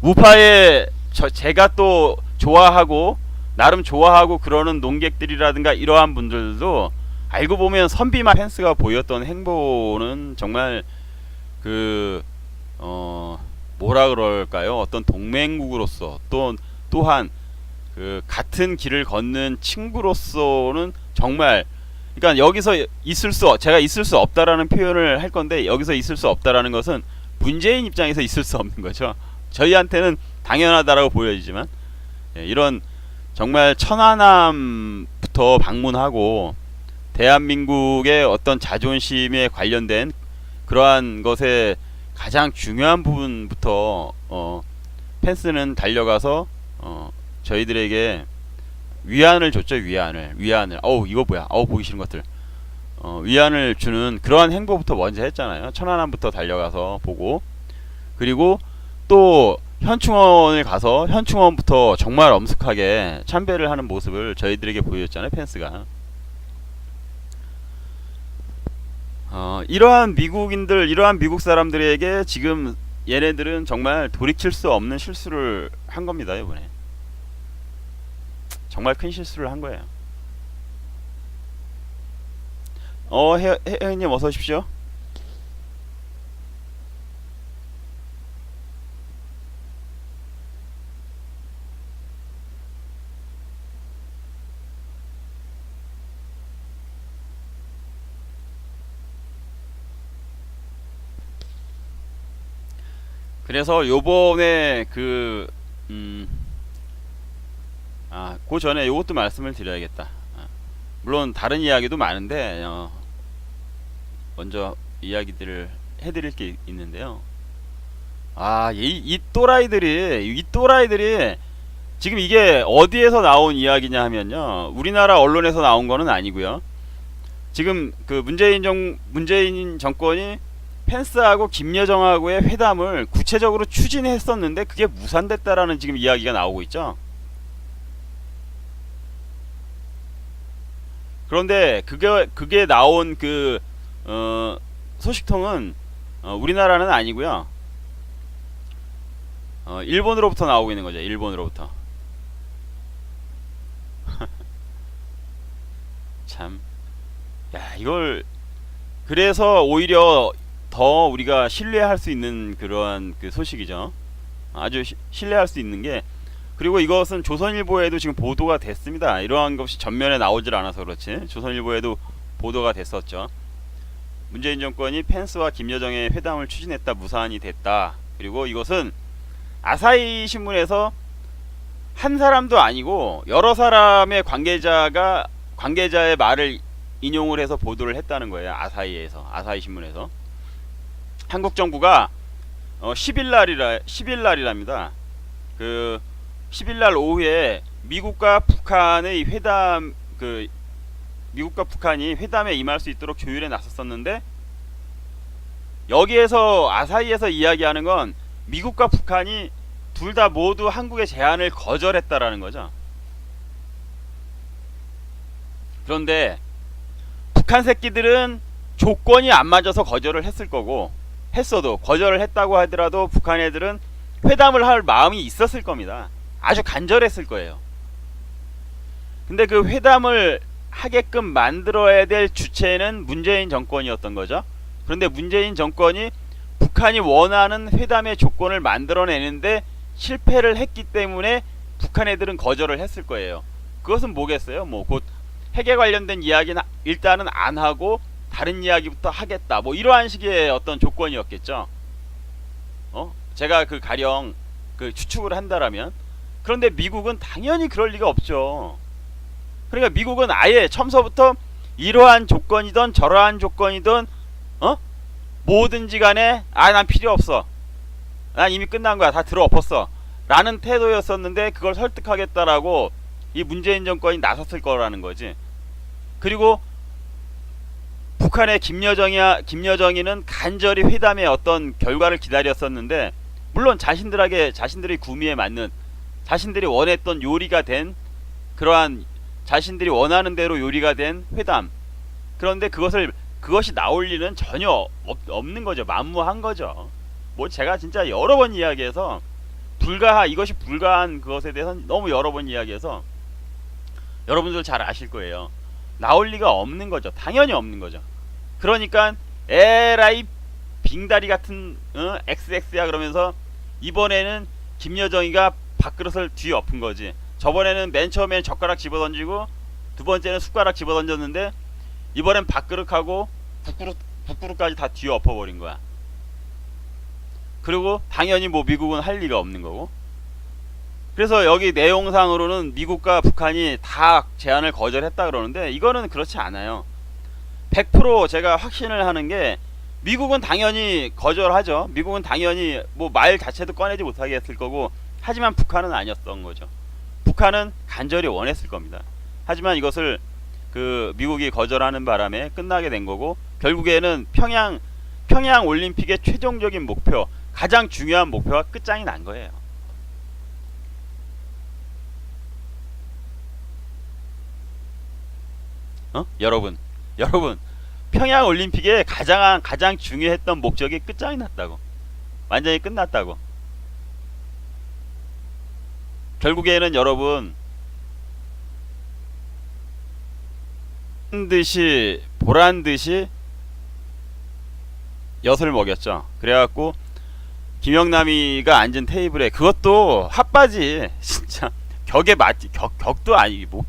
우파에 제가 또 좋아하고 나름 좋아하고 그러는 논객들이라든가 이러한 분들도 알고 보면 선비만 펜스가 보였던 행보는 정말 뭐라 그럴까요? 어떤 동맹국으로서 또한 그 같은 길을 걷는 친구로서는 정말 그러니까 여기서 제가 있을 수 없다라는 표현을 할 건데 여기서 있을 수 없다라는 것은 문재인 입장에서 있을 수 없는 거죠. 저희한테는 당연하다라고 보여지지만 이런 정말 천안함부터 방문하고 대한민국의 어떤 자존심에 관련된 그러한 것에 가장 중요한 부분부터 펜스는 달려가서 저희들에게 위안을 줬죠. 위안을 이거 뭐야 보기 싫은 것들 위안을 주는 그러한 행보부터 먼저 했잖아요. 천안함부터 달려가서 보고 그리고 또 현충원을 가서 현충원부터 정말 엄숙하게 참배를 하는 모습을 저희들에게 보여줬잖아요. 펜스가 이러한 미국 사람들에게 지금 얘네들은 정말 돌이킬 수 없는 실수를 한 겁니다. 이번에 정말 큰 실수를 한 거예요. 혜연님 어서 오십시오. 그래서 요번에 그 전에 요것도 말씀을 드려야겠다. 물론 다른 이야기도 많은데 먼저 이야기들을 해드릴 게 있는데요. 이 또라이들이 지금 이게 어디에서 나온 이야기냐 하면요, 우리나라 언론에서 나온 거는 아니고요. 지금 그 문재인 정권이 펜스하고 김여정하고의 회담을 구체적으로 추진했었는데 그게 무산됐다라는 지금 이야기가 나오고 있죠. 그런데 그게 나온 그 소식통은 우리나라는 아니고요. 일본으로부터 나오고 있는 거죠. 일본으로부터. 참, 야, 이걸 그래서 오히려 더 우리가 신뢰할 수 있는 그러한 그 소식이죠. 아주 신뢰할 수 있는 게 그리고 이것은 조선일보에도 지금 보도가 됐습니다. 이러한 것이 전면에 나오질 않아서 그렇지 조선일보에도 보도가 됐었죠. 문재인 정권이 펜스와 김여정의 회담을 추진했다, 무사안이 됐다. 그리고 이것은 아사히 신문에서 한 사람도 아니고 여러 사람의 관계자의 말을 인용을 해서 보도를 했다는 거예요. 아사히 신문에서. 한국 정부가 10일 날이랍니다. 그 10일 날 오후에 미국과 북한이 회담에 임할 수 있도록 조율에 나섰었는데, 여기에서 아사히에서 이야기하는 건 미국과 북한이 둘 다 모두 한국의 제안을 거절했다라는 거죠. 그런데 북한 새끼들은 조건이 안 맞아서 거절을 했을 거고, 했어도 거절을 했다고 하더라도 북한 애들은 회담을 할 마음이 있었을 겁니다. 아주 간절했을 거예요. 근데 그 회담을 하게끔 만들어야 될 주체는 문재인 정권이었던 거죠. 그런데 문재인 정권이 북한이 원하는 회담의 조건을 만들어내는데 실패를 했기 때문에 북한 애들은 거절을 했을 거예요. 그것은 뭐겠어요? 뭐 곧 핵에 관련된 이야기는 일단은 안 하고 다른 이야기부터 하겠다, 뭐 이러한 식의 어떤 조건이었겠죠. 제가 가령 추측을 한다라면. 그런데 미국은 당연히 그럴 리가 없죠. 그러니까 미국은 아예 처음서부터 이러한 조건이든 저러한 조건이든 뭐든지 간에 난 필요 없어, 난 이미 끝난 거야, 다 들어엎었어 라는 태도였었는데, 그걸 설득하겠다라고 이 문재인 정권이 나섰을 거라는 거지. 그리고 북한의 김여정이는 간절히 회담의 어떤 결과를 기다렸었는데, 물론 자신들이 구미에 맞는, 자신들이 원했던 요리가 된, 그러한 자신들이 원하는 대로 요리가 된 회담. 그런데 그것이 나올 리는 전혀 없는 거죠. 만무한 거죠. 뭐 제가 진짜 여러 번 이야기해서 이것이 불가한 그것에 대해서는 너무 여러 번 이야기해서 여러분들 잘 아실 거예요. 나올 리가 없는 거죠. 당연히 없는 거죠. 그러니까 에라이 빙다리 같은 XX야 그러면서 이번에는 김여정이가 밥그릇을 뒤엎은 거지. 저번에는 맨 처음엔 젓가락 집어던지고 두 번째는 숟가락 집어던졌는데, 이번엔 밥그릇하고 국그릇까지 다 뒤엎어버린 거야. 그리고 당연히 뭐 미국은 할 리가 없는 거고. 그래서 여기 내용상으로는 미국과 북한이 다 제안을 거절했다 그러는데, 이거는 그렇지 않아요. 100% 제가 확신을 하는 게, 미국은 당연히 거절하죠. 미국은 당연히 뭐 말 자체도 꺼내지 못하게 했을 거고, 하지만 북한은 아니었던 거죠. 북한은 간절히 원했을 겁니다. 하지만 이것을 미국이 거절하는 바람에 끝나게 된 거고, 결국에는 평양 올림픽의 최종적인 목표, 가장 중요한 목표가 끝장이 난 거예요. 여러분, 평양 올림픽의 가장 중요했던 목적이 끝장이 났다고. 완전히 끝났다고. 결국에는 여러분, 보란듯이 엿을 먹였죠. 그래갖고 김영남이가 앉은 테이블에, 그것도 핫바지 진짜 격에 맞지, 격도 아니고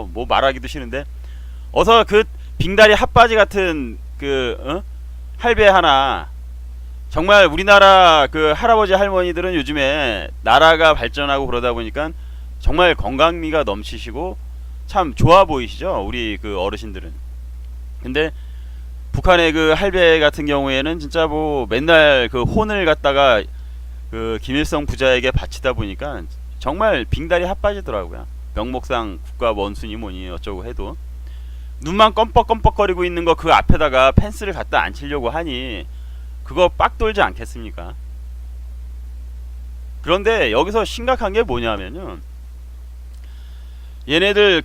뭐 말하기도 싫은데, 어서 빙다리 핫바지 같은 할배 하나. 정말 우리나라 할아버지 할머니들은 요즘에 나라가 발전하고 그러다 보니까 정말 건강미가 넘치시고 참 좋아 보이시죠, 우리 어르신들은. 근데 북한의 할배 같은 경우에는 진짜 뭐 맨날 혼을 갖다가 김일성 부자에게 바치다 보니까 정말 빙다리 핫바지더라고요. 명목상 국가 원수니 뭐니 어쩌고 해도 눈만 껌뻑껌뻑거리고 있는 거 앞에다가 펜스를 갖다 앉히려고 하니 그거 빡 돌지 않겠습니까? 그런데 여기서 심각한 게 뭐냐면은, 얘네들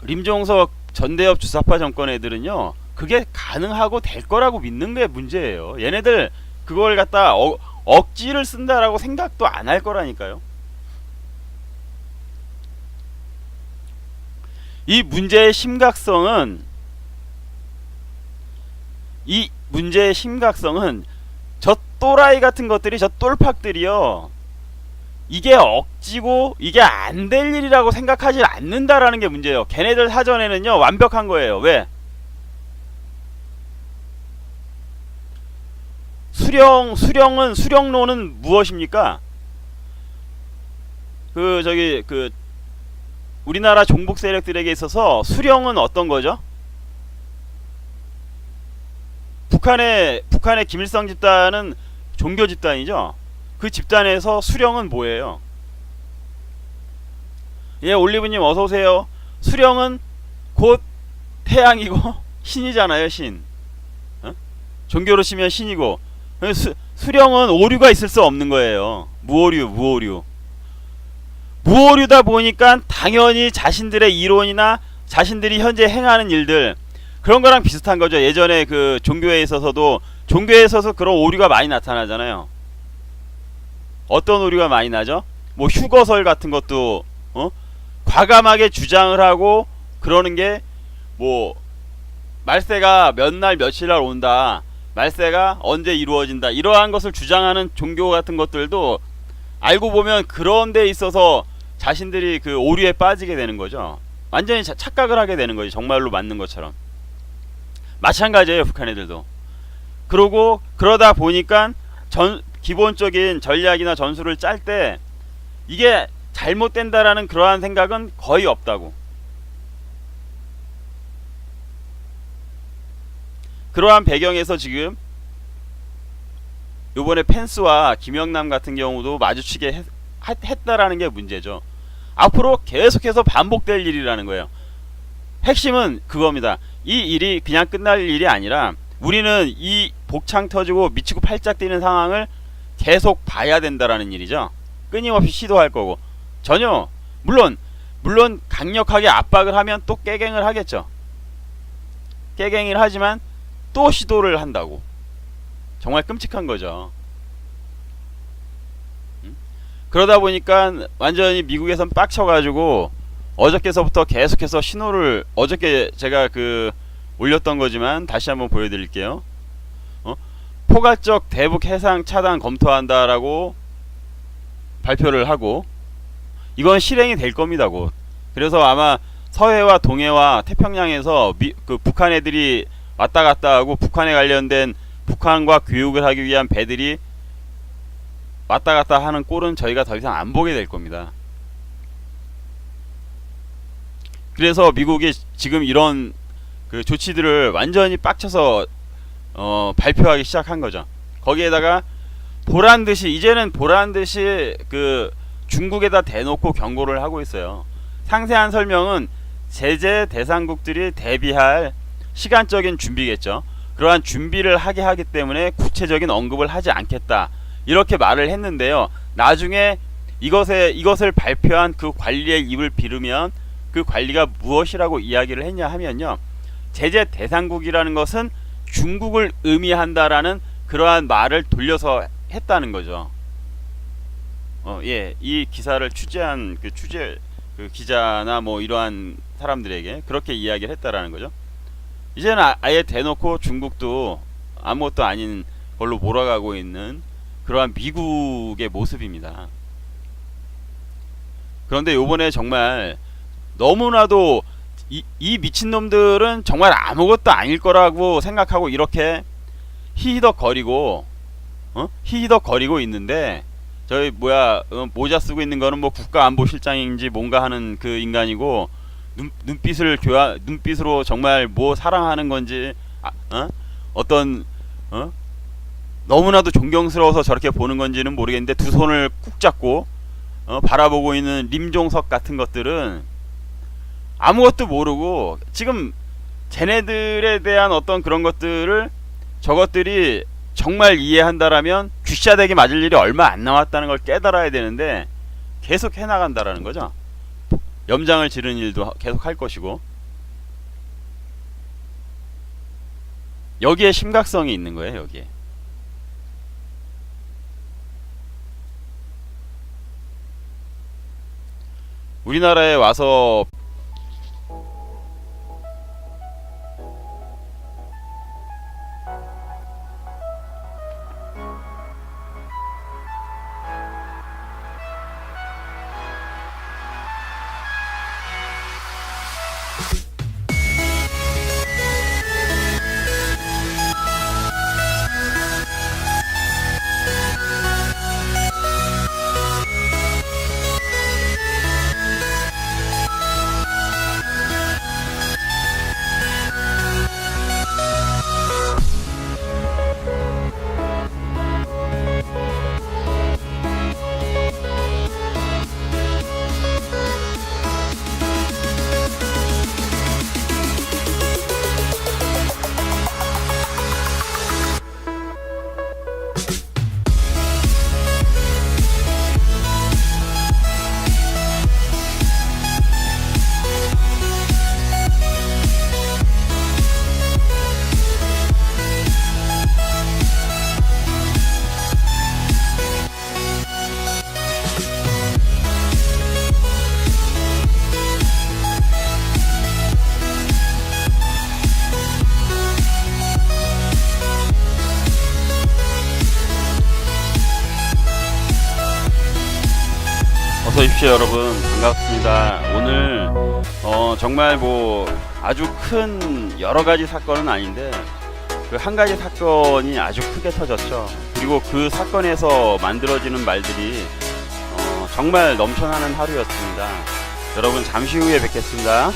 림종석 전대협 주사파 정권 애들은요, 그게 가능하고 될 거라고 믿는 게 문제예요. 얘네들 그걸 갖다 억지를 쓴다라고 생각도 안 할 거라니까요. 이 문제의 심각성은 저 또라이 같은 것들이, 저 똘팍들이요, 이게 억지고 이게 안 될 일이라고 생각하지 않는다라는 게 문제예요. 걔네들 사전에는요 완벽한 거예요. 왜? 수령론은 무엇입니까? 그 우리나라 종북 세력들에게 있어서 수령은 어떤 거죠? 북한의 김일성 집단은 종교 집단이죠. 그 집단에서 수령은 뭐예요? 예, 올리브님 어서 오세요. 수령은 곧 태양이고 신이잖아요, 신. 어? 종교로 치면 신이고. 수령은 오류가 있을 수 없는 거예요. 무오류. 무오류다 보니까 당연히 자신들의 이론이나 자신들이 현재 행하는 일들 그런 거랑 비슷한 거죠. 예전에 그 종교에 있어서 그런 오류가 많이 나타나잖아요. 어떤 오류가 많이 나죠? 뭐 휴거설 같은 것도 과감하게 주장을 하고 그러는 게 뭐 말세가 몇 날 며칠 날 온다. 말세가 언제 이루어진다. 이러한 것을 주장하는 종교 같은 것들도 알고 보면 그런 데 있어서 자신들이 그 오류에 빠지게 되는 거죠. 완전히 착각을 하게 되는 거지. 정말로 맞는 것처럼. 마찬가지예요. 북한 애들도. 그러다 보니까 기본적인 전략이나 전술을 짤 때 이게 잘못된다라는 그러한 생각은 거의 없다고. 그러한 배경에서 지금 요번에 펜스와 김영남 같은 경우도 마주치게 했다라는 게 문제죠. 앞으로 계속해서 반복될 일이라는 거예요. 핵심은 그겁니다. 이 일이 그냥 끝날 일이 아니라 우리는 이 복창 터지고 미치고 팔짝 뛰는 상황을 계속 봐야 된다라는 일이죠. 끊임없이 시도할 거고 전혀 물론 강력하게 압박을 하면 또 깨갱을 하겠죠. 깨갱을 하지만 또 시도를 한다고. 정말 끔찍한 거죠. 그러다 보니까 완전히 미국에선 빡쳐가지고 어저께서부터 계속해서 신호를 어저께 제가 올렸던 거지만 다시 한번 보여드릴게요. 포괄적 대북 해상 차단 검토한다라고 발표를 하고 이건 실행이 될 겁니다. 곧. 그래서 아마 서해와 동해와 태평양에서 북한 애들이 왔다 갔다 하고 북한에 관련된 북한과 교육을 하기 위한 배들이 왔다 갔다 하는 꼴은 저희가 더 이상 안 보게 될 겁니다. 그래서 미국이 지금 이런 조치들을 완전히 빡쳐서 발표하기 시작한 거죠. 거기에다가 이제는 보란듯이 중국에다 대놓고 경고를 하고 있어요. 상세한 설명은 제재 대상국들이 대비할 시간적인 준비겠죠. 그러한 준비를 하게 하기 때문에 구체적인 언급을 하지 않겠다. 이렇게 말을 했는데요. 나중에 이것을 발표한 그 관리의 입을 빌으면 그 관리가 무엇이라고 이야기를 했냐 하면요. 제재 대상국이라는 것은 중국을 의미한다라는 그러한 말을 돌려서 했다는 거죠. 예, 이 기사를 취재한 기자나 뭐 이러한 사람들에게 그렇게 이야기를 했다라는 거죠. 이제는 아예 대놓고 중국도 아무것도 아닌 걸로 몰아가고 있는 그러한 미국의 모습입니다. 그런데 요번에 정말 너무나도 이 미친놈들은 정말 아무것도 아닐 거라고 생각하고 이렇게 히히덕거리고 있는데 저희 모자 쓰고 있는 거는 뭐 국가안보실장인지 뭔가 하는 그 인간이고 눈빛으로 정말 뭐 사랑하는 건지 너무나도 존경스러워서 저렇게 보는 건지는 모르겠는데 두 손을 꾹 잡고 바라보고 있는 림종석 같은 것들은 아무것도 모르고 지금 쟤네들에 대한 어떤 그런 것들을 저것들이 정말 이해한다라면 귀싸대기 맞을 일이 얼마 안 남았다는 걸 깨달아야 되는데 계속 해나간다라는 거죠. 염장을 지르는 일도 계속 할 것이고 여기에 심각성이 있는 거예요. 여기에 우리나라에 와서 어서 오십시오 여러분, 반갑습니다. 오늘 정말 뭐 아주 큰 여러가지 사건은 아닌데 그 한 가지 사건이 아주 크게 터졌죠. 그리고 그 사건에서 만들어지는 말들이 정말 넘쳐나는 하루였습니다. 여러분 잠시 후에 뵙겠습니다.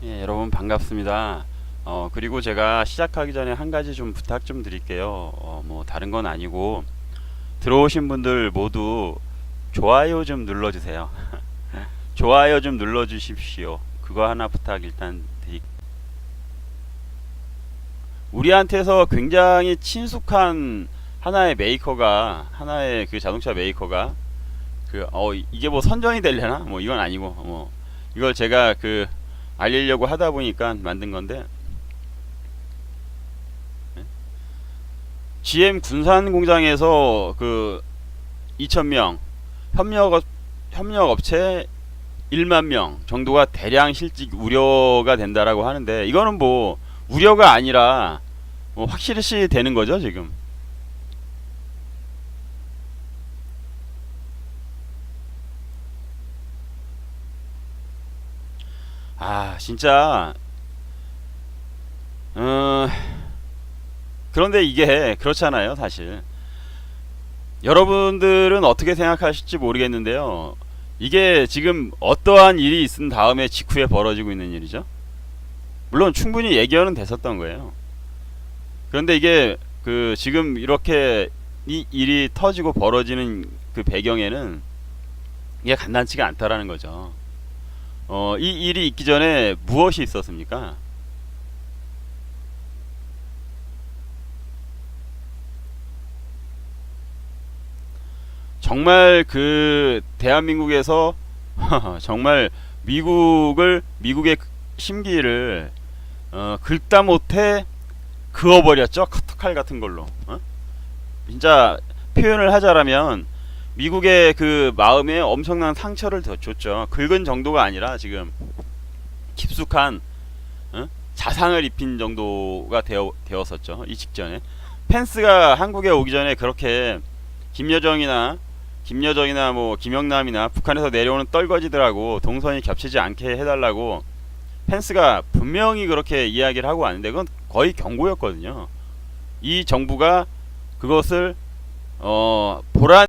예, 여러분 반갑습니다. 그리고 제가 시작하기 전에 한 가지 좀 부탁 좀 드릴게요. 뭐 다른 건 아니고 들어오신 분들 모두 좋아요 좀 눌러주세요. 좋아요 좀 눌러주십시오. 그거 하나 부탁 일단 우리한테서 굉장히 친숙한 하나의 메이커가, 하나의 그 자동차 메이커가 이게 뭐 선전이 되려나? 뭐 이건 아니고 뭐 이걸 제가 알리려고 하다 보니까 만든 건데, GM 군산 공장에서 2,000명 협력업체 1만 명 정도가 대량 실직 우려가 된다라고 하는데, 이거는 뭐 우려가 아니라 뭐 확실시 되는 거죠 지금. 진짜 그런데 이게 그렇잖아요 사실. 여러분들은 어떻게 생각하실지 모르겠는데요, 이게 지금 어떠한 일이 있은 다음에 직후에 벌어지고 있는 일이죠. 물론 충분히 예견은 됐었던 거예요. 그런데 이게 지금 이렇게 이 일이 터지고 벌어지는 그 배경에는 이게 간단치가 않다라는 거죠. 이 일이 있기 전에 무엇이 있었습니까? 정말 대한민국에서 정말 미국의 심기를 긁다 못해 그어버렸죠. 커터칼 같은 걸로. 진짜 표현을 하자라면 미국의 마음에 엄청난 상처를 더 줬죠. 긁은 정도가 아니라 지금 깊숙한 자상을 입힌 정도가 되었었죠. 이 직전에 펜스가 한국에 오기 전에 그렇게 김여정이나 뭐 김영남이나 북한에서 내려오는 떨거지들하고 동선이 겹치지 않게 해달라고 펜스가 분명히 그렇게 이야기를 하고 왔는데, 그건 거의 경고였거든요. 이 정부가 그것을 보란